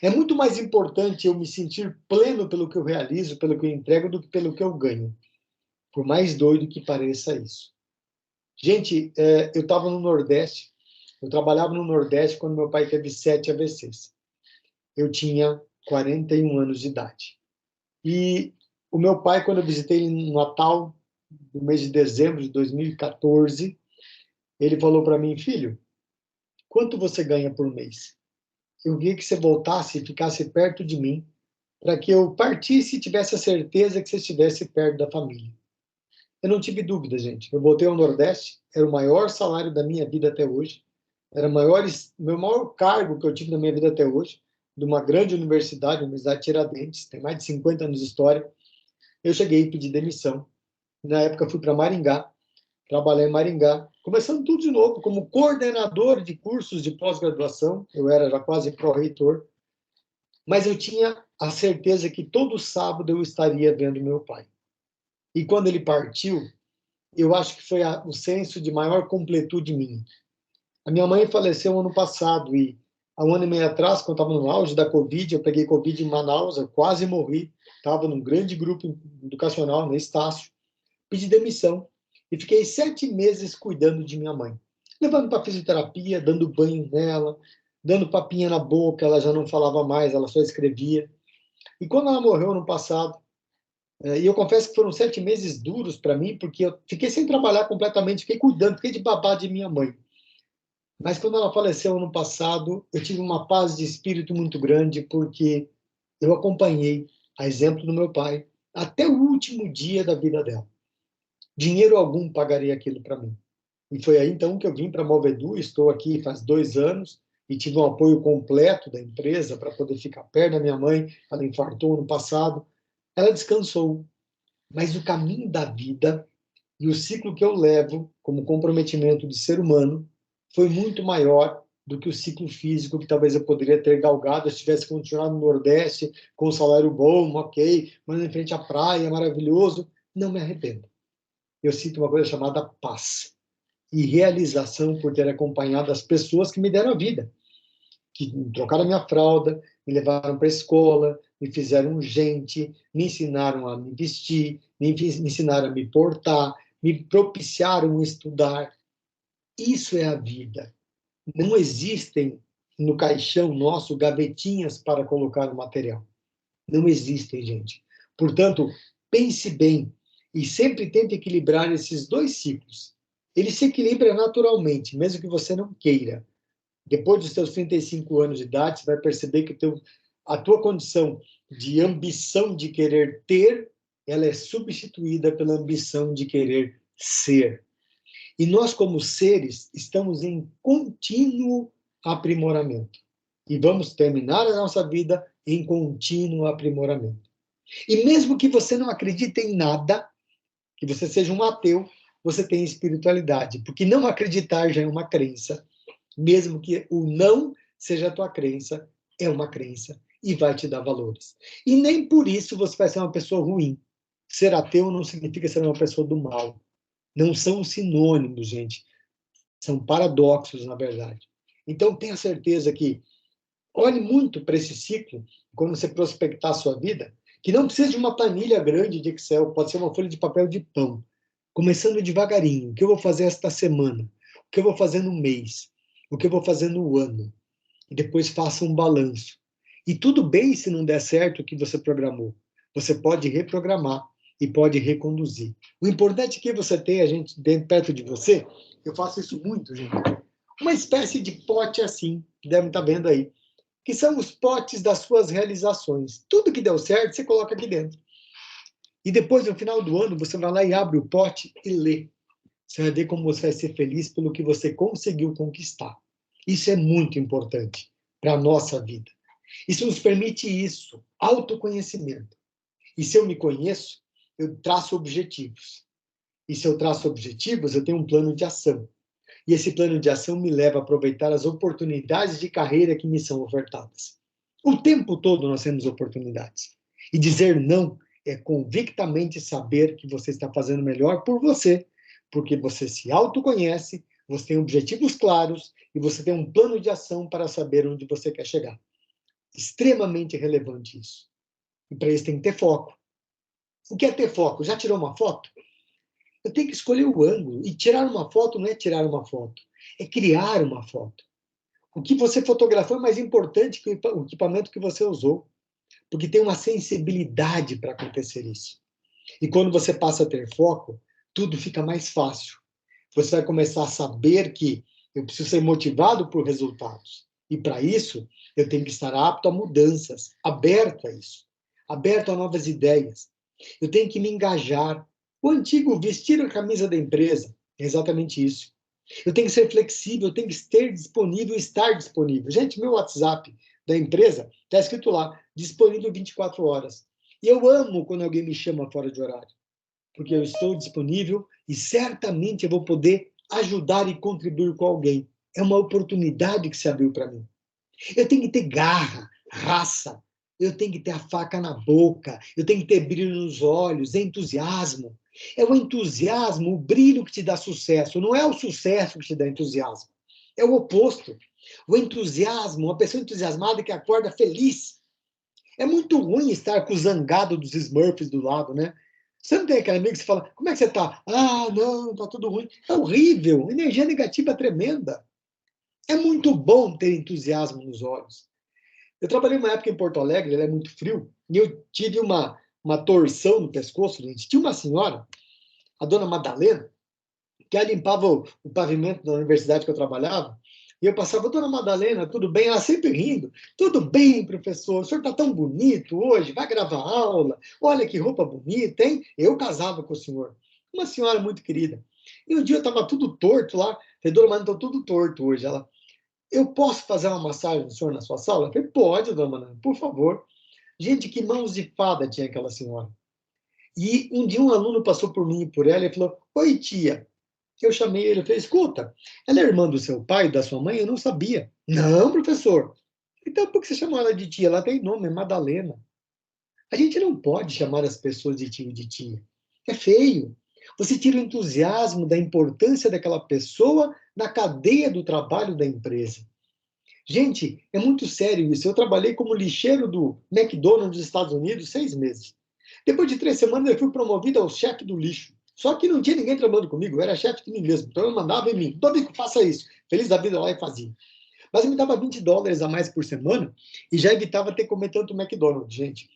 É muito mais importante eu me sentir pleno pelo que eu realizo, pelo que eu entrego, do que pelo que eu ganho. Por mais doido que pareça isso. Gente, eu estava no Nordeste, eu trabalhava no Nordeste quando meu pai teve 7 AVCs. Eu tinha 41 anos de idade. E o meu pai, quando eu visitei ele no Natal, no mês de dezembro de 2014, ele falou para mim, filho, quanto você ganha por mês? Eu queria que você voltasse e ficasse perto de mim, para que eu partisse e tivesse a certeza que você estivesse perto da família. Eu não tive dúvida, gente. Eu voltei ao Nordeste, era o maior salário da minha vida até hoje, era o meu maior cargo que eu tive na minha vida até hoje, de uma grande universidade, a Universidade Tiradentes, tem mais de 50 anos de história. Eu cheguei e pedi demissão. Na época, fui para Maringá, trabalhei em Maringá, começando tudo de novo, como coordenador de cursos de pós-graduação, eu era já quase pró-reitor, mas eu tinha a certeza que todo sábado eu estaria vendo meu pai. E quando ele partiu, eu acho que foi o senso de maior completude minha. A minha mãe faleceu ano passado, e há um ano e meio atrás, quando eu estava no auge da Covid, eu peguei Covid em Manaus, eu quase morri, estava num grande grupo educacional, na Estácio, pedi demissão. E fiquei 7 meses cuidando de minha mãe. Levando para fisioterapia, dando banho nela, dando papinha na boca, ela já não falava mais, ela só escrevia. E quando ela morreu ano passado, e eu confesso que foram 7 meses duros para mim, porque eu fiquei sem trabalhar completamente, fiquei cuidando, fiquei de babá de minha mãe. Mas quando ela faleceu ano passado, eu tive uma paz de espírito muito grande, porque eu acompanhei, a exemplo do meu pai, até o último dia da vida dela. Dinheiro algum pagaria aquilo para mim. E foi aí, então, que eu vim para a Movedu, estou aqui faz 2 anos, e tive um apoio completo da empresa para poder ficar perto da minha mãe. Ela infartou ano passado. Ela descansou. Mas o caminho da vida e o ciclo que eu levo como comprometimento de ser humano foi muito maior do que o ciclo físico que talvez eu poderia ter galgado se tivesse continuado no Nordeste com um salário bom, ok, mas em frente à praia, maravilhoso. Não me arrependo. Eu sinto uma coisa chamada paz e realização por ter acompanhado as pessoas que me deram a vida, que trocaram a minha fralda, me levaram para a escola, me fizeram gente, me ensinaram a me vestir, me ensinaram a me portar, me propiciaram estudar. Isso é a vida. Não existem no caixão nosso gavetinhas para colocar o material. Não existem, gente. Portanto, pense bem e sempre tente equilibrar esses 2 ciclos. Ele se equilibra naturalmente, mesmo que você não queira. Depois dos seus 35 anos de idade, você vai perceber que a tua condição de ambição de querer ter, ela é substituída pela ambição de querer ser. E nós, como seres, estamos em contínuo aprimoramento. E vamos terminar a nossa vida em contínuo aprimoramento. E mesmo que você não acredite em nada, que você seja um ateu, você tem espiritualidade. Porque não acreditar já é uma crença. Mesmo que o não seja a tua crença, é uma crença. E vai te dar valores. E nem por isso você vai ser uma pessoa ruim. Ser ateu não significa ser uma pessoa do mal. Não são sinônimos, gente. São paradoxos, na verdade. Então, tenha certeza que olhe muito para esse ciclo, quando você prospectar a sua vida, que não precisa de uma planilha grande de Excel, pode ser uma folha de papel de pão. Começando devagarinho. O que eu vou fazer esta semana? O que eu vou fazer no mês? O que eu vou fazer no ano? E depois faça um balanço. E tudo bem se não der certo o que você programou. Você pode reprogramar e pode reconduzir. O importante é que você tenha, gente, dentro, perto de você, eu faço isso muito, gente, uma espécie de pote assim, devem estar vendo aí, que são os potes das suas realizações. Tudo que deu certo, você coloca aqui dentro. E depois, no final do ano, você vai lá e abre o pote e lê. Você vai ver como você vai ser feliz pelo que você conseguiu conquistar. Isso é muito importante para a nossa vida. Isso nos permite isso, autoconhecimento. E se eu me conheço, eu traço objetivos. E se eu traço objetivos, eu tenho um plano de ação. E esse plano de ação me leva a aproveitar as oportunidades de carreira que me são ofertadas. O tempo todo nós temos oportunidades. E dizer não é convictamente saber que você está fazendo melhor por você, porque você se autoconhece, você tem objetivos claros e você tem um plano de ação para saber onde você quer chegar. Extremamente relevante isso. E para isso tem que ter foco. O que é ter foco? Já tirou uma foto? Eu tenho que escolher o ângulo. E tirar uma foto não é tirar uma foto, é criar uma foto. O que você fotografou é mais importante que o equipamento que você usou, porque tem uma sensibilidade para acontecer isso. E quando você passa a ter foco, tudo fica mais fácil. Você vai começar a saber que eu preciso ser motivado por resultados. E para isso, eu tenho que estar apto a mudanças, aberto a isso, aberto a novas ideias. Eu tenho que me engajar. O antigo vestir a camisa da empresa é exatamente isso. Eu tenho que ser flexível, eu tenho que ter disponível, estar disponível. Gente, meu WhatsApp da empresa está escrito lá, disponível 24 horas. E eu amo quando alguém me chama fora de horário, porque eu estou disponível e certamente eu vou poder ajudar e contribuir com alguém. É uma oportunidade que se abriu para mim. Eu tenho que ter garra, raça, eu tenho que ter a faca na boca, eu tenho que ter brilho nos olhos, entusiasmo. É o entusiasmo, o brilho que te dá sucesso, não é o sucesso que te dá entusiasmo. É o oposto. O entusiasmo, uma pessoa entusiasmada que acorda feliz. É muito ruim estar com o zangado dos Smurfs do lado, né? Você não tem aquele amigo que você fala, como é que você tá? Ah, não, tá tudo ruim. É horrível, energia negativa tremenda. É muito bom ter entusiasmo nos olhos. Eu trabalhei uma época em Porto Alegre, ele é muito frio, e eu tive uma torção no pescoço, gente. Tinha uma senhora, a dona Madalena, que ela limpava o pavimento da universidade que eu trabalhava, e eu passava, dona Madalena, tudo bem? Ela sempre rindo. Tudo bem, professor, o senhor está tão bonito hoje, vai gravar aula, olha que roupa bonita, hein? Eu casava com o senhor. Uma senhora muito querida. E um dia eu estava tudo torto lá, falei, dona Madalena, estou tudo torto hoje. Ela, eu posso fazer uma massagem do senhor na sua sala? Eu falei, pode, dona Madalena, por favor. Gente, que mãos de fada tinha aquela senhora. E um dia um aluno passou por mim e por ela e falou, oi, tia. Eu chamei ele e falei, escuta, ela é irmã do seu pai e da sua mãe? Eu não sabia. Não, professor. Então, por que você chamou ela de tia? Ela tem nome, é Madalena. A gente não pode chamar as pessoas de tio e de tia. É feio. Você tira o entusiasmo da importância daquela pessoa na cadeia do trabalho da empresa. Gente, é muito sério isso. Eu trabalhei como lixeiro do McDonald's dos Estados Unidos 6 meses. Depois de 3 semanas, eu fui promovido ao chefe do lixo. Só que não tinha ninguém trabalhando comigo, eu era chefe de mim mesmo. Então eu mandava em mim, Domingo, faça isso. Feliz da vida lá e fazia. Mas eu me dava $20 a mais por semana e já evitava ter que comer tanto McDonald's, gente.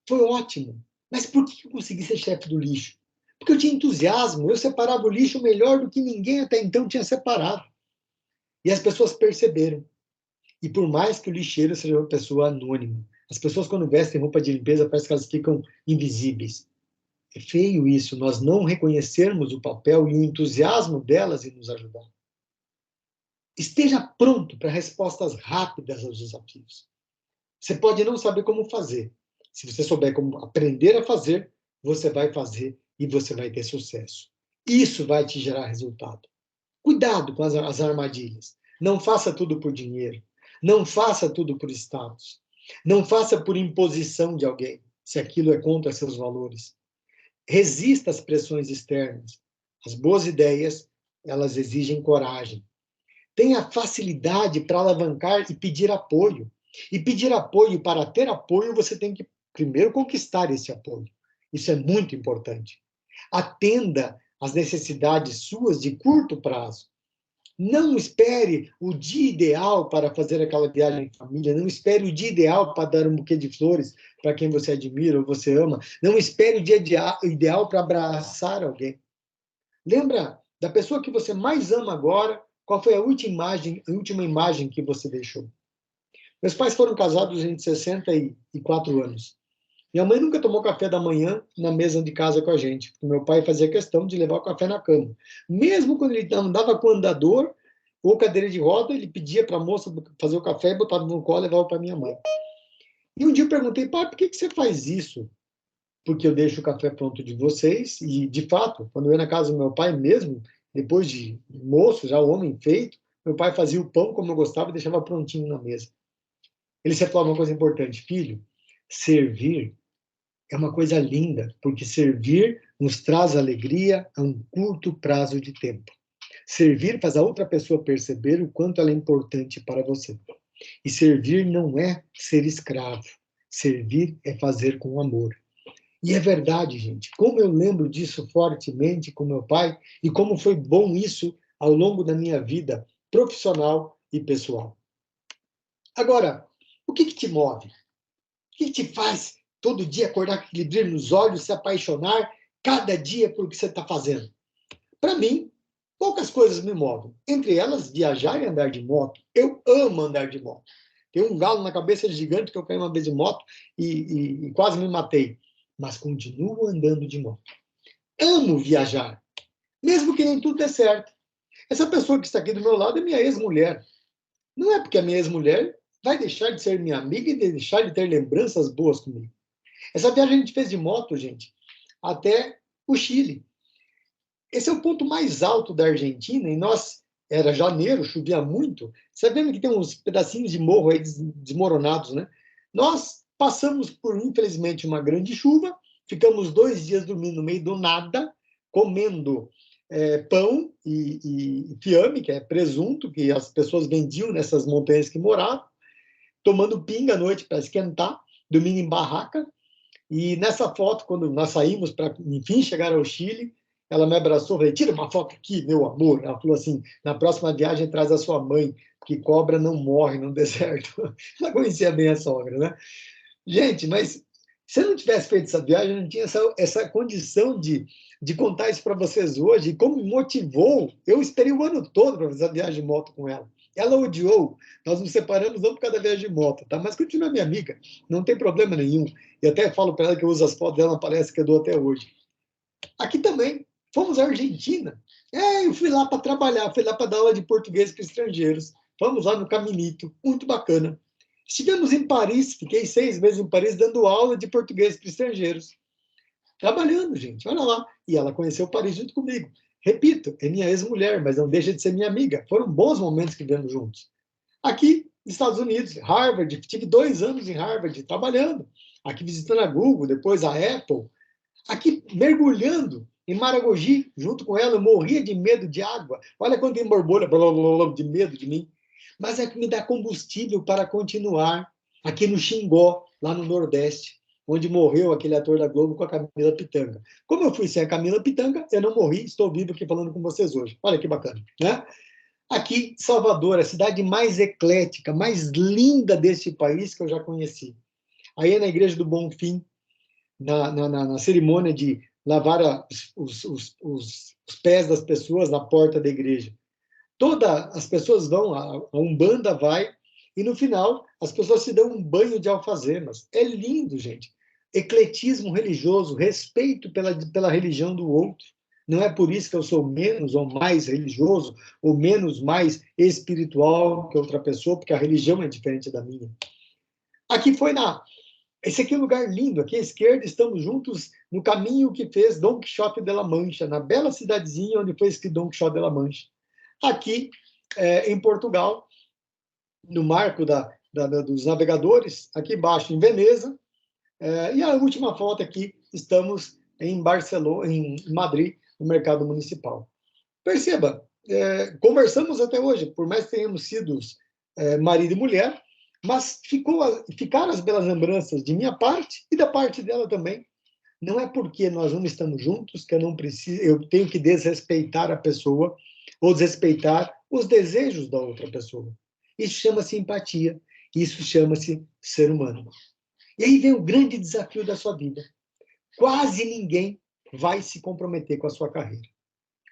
Foi ótimo. Mas por que eu consegui ser chefe do lixo? Porque eu tinha entusiasmo, eu separava o lixo melhor do que ninguém até então tinha separado. E as pessoas perceberam. E por mais que o lixeiro seja uma pessoa anônima, As pessoas, quando vestem roupa de limpeza, parece que elas ficam invisíveis. É feio isso, nós não reconhecermos o papel e o entusiasmo delas em nos ajudar. Esteja pronto para respostas rápidas aos desafios. Você pode não saber como fazer. Se você souber como aprender a fazer, você vai fazer e você vai ter sucesso. Isso vai te gerar resultado. Cuidado com as armadilhas. Não faça tudo por dinheiro. Não faça tudo por status. Não faça por imposição de alguém, se aquilo é contra seus valores. Resista às pressões externas. As boas ideias, elas exigem coragem. Tenha facilidade para alavancar e pedir apoio. E pedir apoio, para ter apoio, você tem que primeiro conquistar esse apoio. Isso é muito importante. Atenda às necessidades suas de curto prazo. Não espere o dia ideal para fazer aquela viagem em família. Não espere o dia ideal para dar um buquê de flores para quem você admira ou você ama. Não espere o dia ideal para abraçar alguém. Lembra da pessoa que você mais ama agora? Qual foi a última imagem que você deixou? Meus pais foram casados em 64 anos. Minha mãe nunca tomou café da manhã na mesa de casa com a gente, porque meu pai fazia questão de levar o café na cama. Mesmo quando ele andava com andador ou cadeira de roda, ele pedia para a moça fazer o café, botava no colo e levava para minha mãe. E um dia eu perguntei, pai, por que você faz isso? Porque eu deixo o café pronto de vocês, e, de fato, quando eu ia na casa do meu pai mesmo, depois de moço, já homem feito, meu pai fazia o pão como eu gostava e deixava prontinho na mesa. Ele sempre falava uma coisa importante, filho, servir é uma coisa linda, porque servir nos traz alegria a um curto prazo de tempo. Servir faz a outra pessoa perceber o quanto ela é importante para você. E servir não é ser escravo. Servir é fazer com amor. E é verdade, gente. Como eu lembro disso fortemente com meu pai e como foi bom isso ao longo da minha vida profissional e pessoal. Agora, o que te move? O que te faz todo dia acordar com aquele brilho nos olhos, se apaixonar cada dia por que você está fazendo? Para mim, poucas coisas me movem. Entre elas, viajar e andar de moto. Eu amo andar de moto. Tem um galo na cabeça gigante que eu caí uma vez de moto e quase me matei. Mas continuo andando de moto. Amo viajar, mesmo que nem tudo dê certo. Essa pessoa que está aqui do meu lado é minha ex-mulher. Não é porque a minha ex-mulher vai deixar de ser minha amiga e deixar de ter lembranças boas comigo. Essa viagem a gente fez de moto, gente, até o Chile. Esse é o ponto mais alto da Argentina, e nós, era janeiro, chovia muito, você vendo que tem uns pedacinhos de morro aí desmoronados, né? Nós passamos por, infelizmente, uma grande chuva, ficamos 2 dias dormindo no meio do nada, comendo pão e fiame, que é presunto, que as pessoas vendiam nessas montanhas que moravam, tomando pinga à noite para esquentar, dormindo em barraca. E nessa foto, quando nós saímos para, enfim, chegar ao Chile, ela me abraçou, falei, tira uma foto aqui, meu amor. Ela falou assim, na próxima viagem traz a sua mãe, que cobra não morre no deserto. Ela conhecia bem a sogra, né? Gente, mas se eu não tivesse feito essa viagem, eu não tinha essa condição de contar isso para vocês hoje. E como me motivou, eu esperei o ano todo para fazer a viagem de moto com ela. Ela odiou. Nós nos separamos não por causa da viagem de moto, tá? Mas continua minha amiga, não tem problema nenhum. E até falo para ela que eu uso as fotos dela, parece que eu dou até hoje. Aqui também, fomos à Argentina. Eu fui lá para trabalhar, fui lá para dar aula de português para estrangeiros. Vamos lá no Caminito, muito bacana. Estivemos em Paris, fiquei 6 meses em Paris dando aula de português para estrangeiros. Trabalhando, gente, olha lá. E ela conheceu Paris junto comigo. Repito, é minha ex-mulher, mas não deixa de ser minha amiga. Foram bons momentos que vivemos juntos. Aqui, nos Estados Unidos, Harvard, tive 2 anos em Harvard, trabalhando. Aqui visitando a Google, depois a Apple. Aqui, mergulhando em Maragogi, junto com ela, eu morria de medo de água. Olha quando tem borbolha, blá, blá, blá, de medo de mim. Mas é que me dá combustível para continuar aqui no Xingó, lá no Nordeste, onde morreu aquele ator da Globo com a Camila Pitanga. Como eu fui sem a Camila Pitanga, eu não morri, estou vivo aqui falando com vocês hoje. Olha que bacana, né? Aqui, Salvador, a cidade mais eclética, mais linda deste país que eu já conheci. Aí é na Igreja do Bonfim, na cerimônia de lavar os pés das pessoas na porta da igreja. Todas as pessoas vão, a Umbanda vai, E no final, as pessoas se dão um banho de alfazemas. É lindo, gente. Ecletismo religioso, respeito pela religião do outro. Não é por isso que eu sou menos ou mais religioso, ou menos mais espiritual que outra pessoa, porque a religião é diferente da minha. Aqui foi Esse aqui é um lugar lindo. Aqui à esquerda estamos juntos no caminho que fez Dom Quixote de la Mancha, na bela cidadezinha onde foi escrito Dom Quixote de la Mancha. Aqui, em Portugal, no marco dos navegadores, aqui embaixo em Veneza, e a última foto aqui, estamos em Barcelona, em Madrid, no mercado municipal. Perceba, conversamos até hoje, por mais que tenhamos sido marido e mulher, mas ficaram as belas lembranças de minha parte e da parte dela também. Não é porque nós não estamos juntos que eu tenho que desrespeitar a pessoa ou desrespeitar os desejos da outra pessoa. Isso chama-se empatia, isso chama-se ser humano. E aí vem o grande desafio da sua vida. Quase ninguém vai se comprometer com a sua carreira.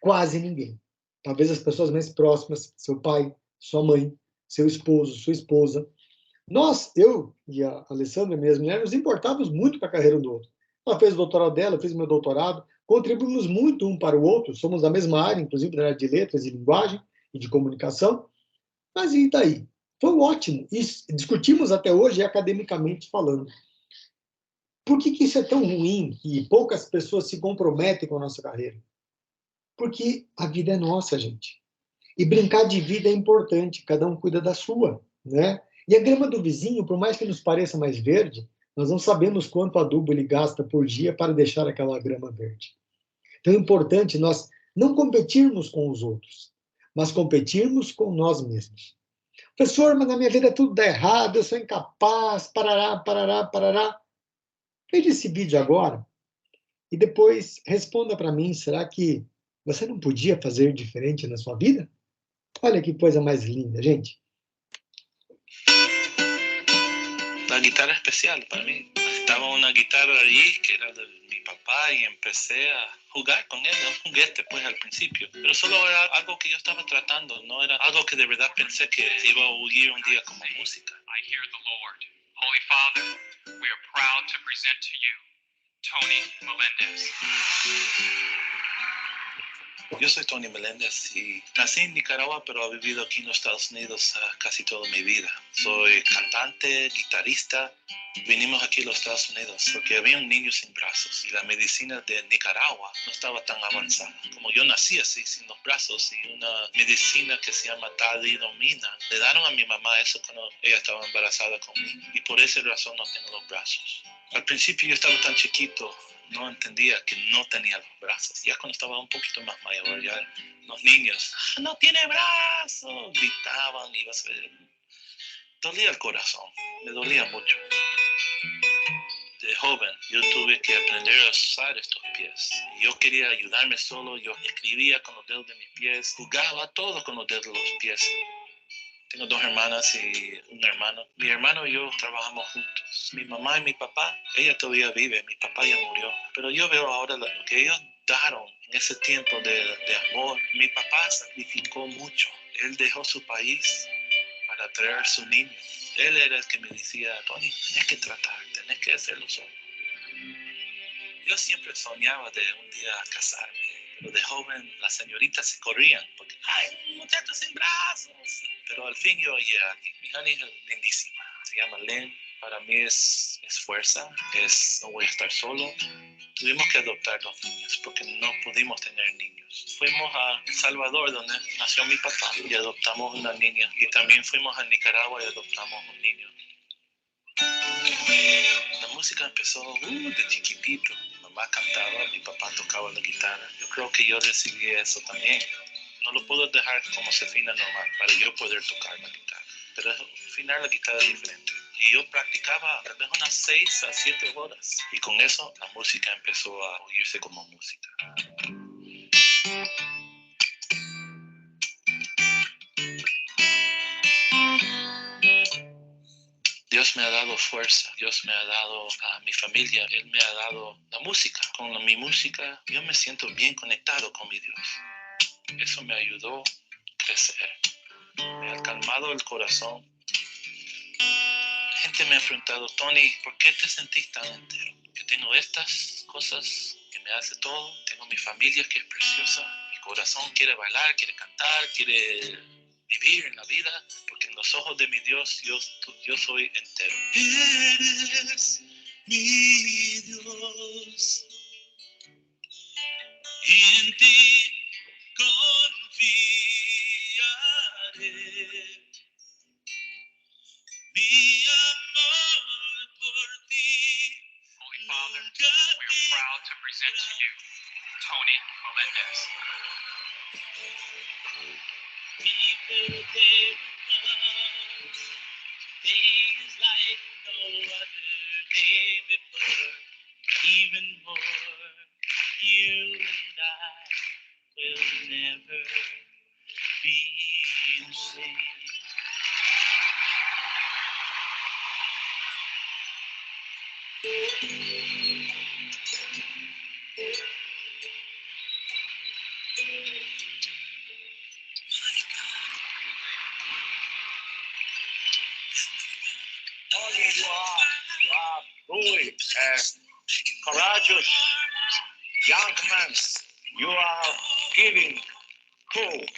Quase ninguém. Talvez as pessoas mais próximas, seu pai, sua mãe, seu esposo, sua esposa. Eu e a Alessandra, minhas mulheres, nos importávamos muito com a carreira do outro. Ela fez o doutorado dela, eu fiz meu doutorado, contribuímos muito um para o outro, somos da mesma área, inclusive da área de letras e linguagem e de comunicação. Mas e daí? Foi ótimo. Isso, discutimos até hoje, academicamente falando. Por que isso é tão ruim e poucas pessoas se comprometem com a nossa carreira? Porque a vida é nossa, gente. E brincar de vida é importante, cada um cuida da sua, né? E a grama do vizinho, por mais que nos pareça mais verde, nós não sabemos quanto adubo ele gasta por dia para deixar aquela grama verde. Então é importante nós não competirmos com os outros, mas competirmos com nós mesmos. Professor, mas na minha vida tudo dá errado, eu sou incapaz, parará, parará, parará. Veja esse vídeo agora e depois responda para mim, será que você não podia fazer diferente na sua vida? Olha que coisa mais linda, gente. La guitarra especial para mí. Estaba una guitarra allí que era de mi papá y empecé a jugar con él, un juguete pues al principio, pero solo era algo que yo estaba tratando, no era algo que de verdad pensé que iba a oír un día como música. I hear the Lord. Holy Father, we are proud to present to you Tony Melendez. Yo soy Tony Melendez y nací en Nicaragua, pero he vivido aquí en los Estados Unidos casi toda mi vida. Soy cantante, guitarrista. Vinimos aquí a los Estados Unidos porque había un niño sin brazos y la medicina de Nicaragua no estaba tan avanzada. Como yo nací así, sin los brazos, y una medicina que se llama talidomina, le dieron a mi mamá eso cuando ella estaba embarazada conmigo y por esa razón no tengo los brazos. Al principio yo estaba tan chiquito, no entendía que no tenía los brazos. Ya cuando estaba un poquito más mayor, ya los niños, no tiene brazos, gritaban, iba a ser... Dolía el corazón, me dolía mucho. De joven, yo tuve que aprender a usar estos pies. Yo quería ayudarme solo, yo escribía con los dedos de mis pies, jugaba todo con los dedos de los pies. Tengo 2 hermanas y un hermano. Mi hermano y yo trabajamos juntos. Mi mamá y mi papá, ella todavía vive, mi papá ya murió. Pero yo veo ahora lo que ellos daron en ese tiempo de amor. Mi papá sacrificó mucho. Él dejó su país para traer a su niño. Él era el que me decía, Tony, tenés que tratar, tenés que hacerlo solo. Yo siempre soñaba de un día casarme. Pero de joven las señoritas se corrían porque, ¡ay, muchacho sin brazos! Pero al fin yo llegué aquí. Mi honey es lindísima. Se llama Lynn. Para mí es fuerza. No voy a estar solo. Tuvimos que adoptar 2 niños porque no pudimos tener niños. Fuimos a El Salvador, donde nació mi papá, y adoptamos una niña. Y también fuimos a Nicaragua y adoptamos un niño. La música empezó de chiquitito. Mi mamá cantaba, mi papá tocaba la guitarra. Yo creo que yo recibí eso también. No lo puedo dejar como se afina normal para yo poder tocar la guitarra. Pero afinar la guitarra es diferente. Y yo practicaba tal vez unas 6 a 7 horas. Y con eso la música empezó a oírse como música. Dios me ha dado fuerza, Dios me ha dado a mi familia, Él me ha dado la música. Con mi música yo me siento bien conectado con mi Dios. Eso me ayudó a crecer. Me ha calmado el corazón gente me ha preguntado, Tony, ¿por qué te sentís tan entero? Yo tengo estas cosas que me hace todo, tengo mi familia que es preciosa, mi corazón quiere bailar, quiere cantar, quiere vivir en la vida, porque en los ojos de mi Dios yo soy entero. Eres mi Dios, y en ti confiaré. Mi amor por ti. Holy Father, we are proud to present to you Tony Melendez. Day is like no other day before. Even more, you and I will never be the same. Tony, you are truly courageous young man. You are giving hope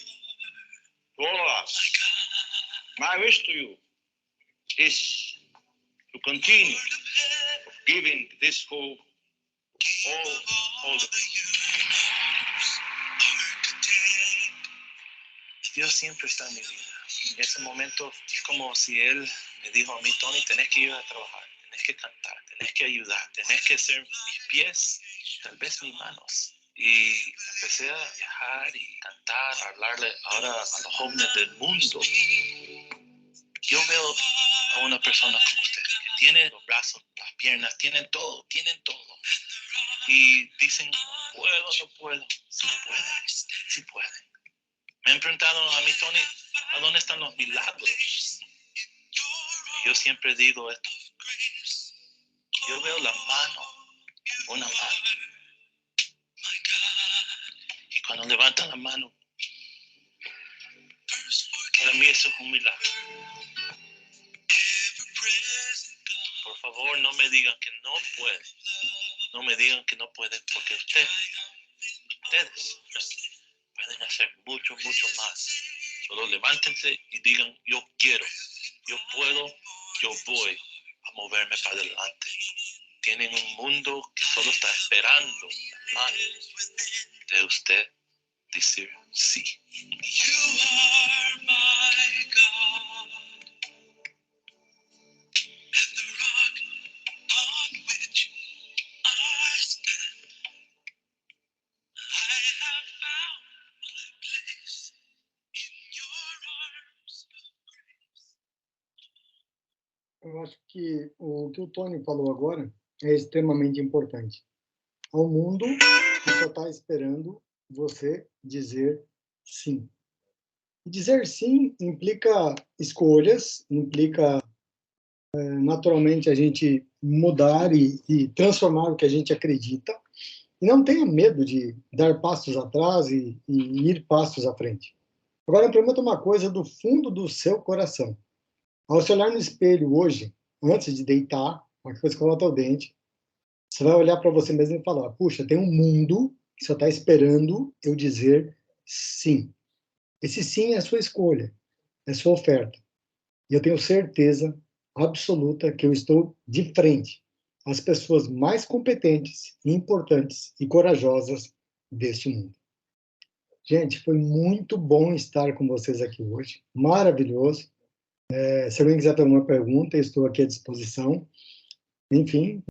to all of us. My wish to you is to continue giving this hope all the Dios siempre está en mi vida. En ese momento es como si Él me dijo a mí, Tony, tenés que ir a trabajar, tenés que cantar, tenés que ayudar, tenés que ser mis pies, tal vez mis manos. Y empecé a viajar y cantar, a hablarle ahora a los jóvenes del mundo. Yo veo a una persona como usted, que tiene los brazos, las piernas, tienen todo. Y dicen, no puedo. Sí pueden. Me han preguntado a mí, Tony, ¿a dónde están los milagros? Y yo siempre digo esto. Yo veo una mano. Y cuando levantan la mano, para mí eso es un milagro. Por favor, no me digan que no pueden. No me digan que no pueden, porque ustedes pueden hacer mucho más. Solo levántense y digan, yo quiero, yo puedo, yo voy a moverme para adelante. Tienen un mundo que solo está esperando las manos de usted decir sí. You are my God, and the rock on which I stand. I have found my place in your arms of grace. Eu acho que o Tony falou agora é extremamente importante. Há um mundo que só está esperando você dizer sim. E dizer sim implica escolhas, implica naturalmente a gente mudar e transformar o que a gente acredita. E não tenha medo de dar passos atrás e ir passos à frente. Agora, eu prometo uma coisa do fundo do seu coração. Ao se olhar no espelho hoje, antes de deitar, uma coisa que escova o dente, você vai olhar para você mesmo e falar, puxa, tem um mundo que só está esperando eu dizer sim. Esse sim é a sua escolha, é a sua oferta. E eu tenho certeza absoluta que eu estou de frente às pessoas mais competentes, importantes e corajosas deste mundo. Gente, foi muito bom estar com vocês aqui hoje, maravilhoso. Se alguém quiser ter alguma pergunta, eu estou aqui à disposição. Enfim,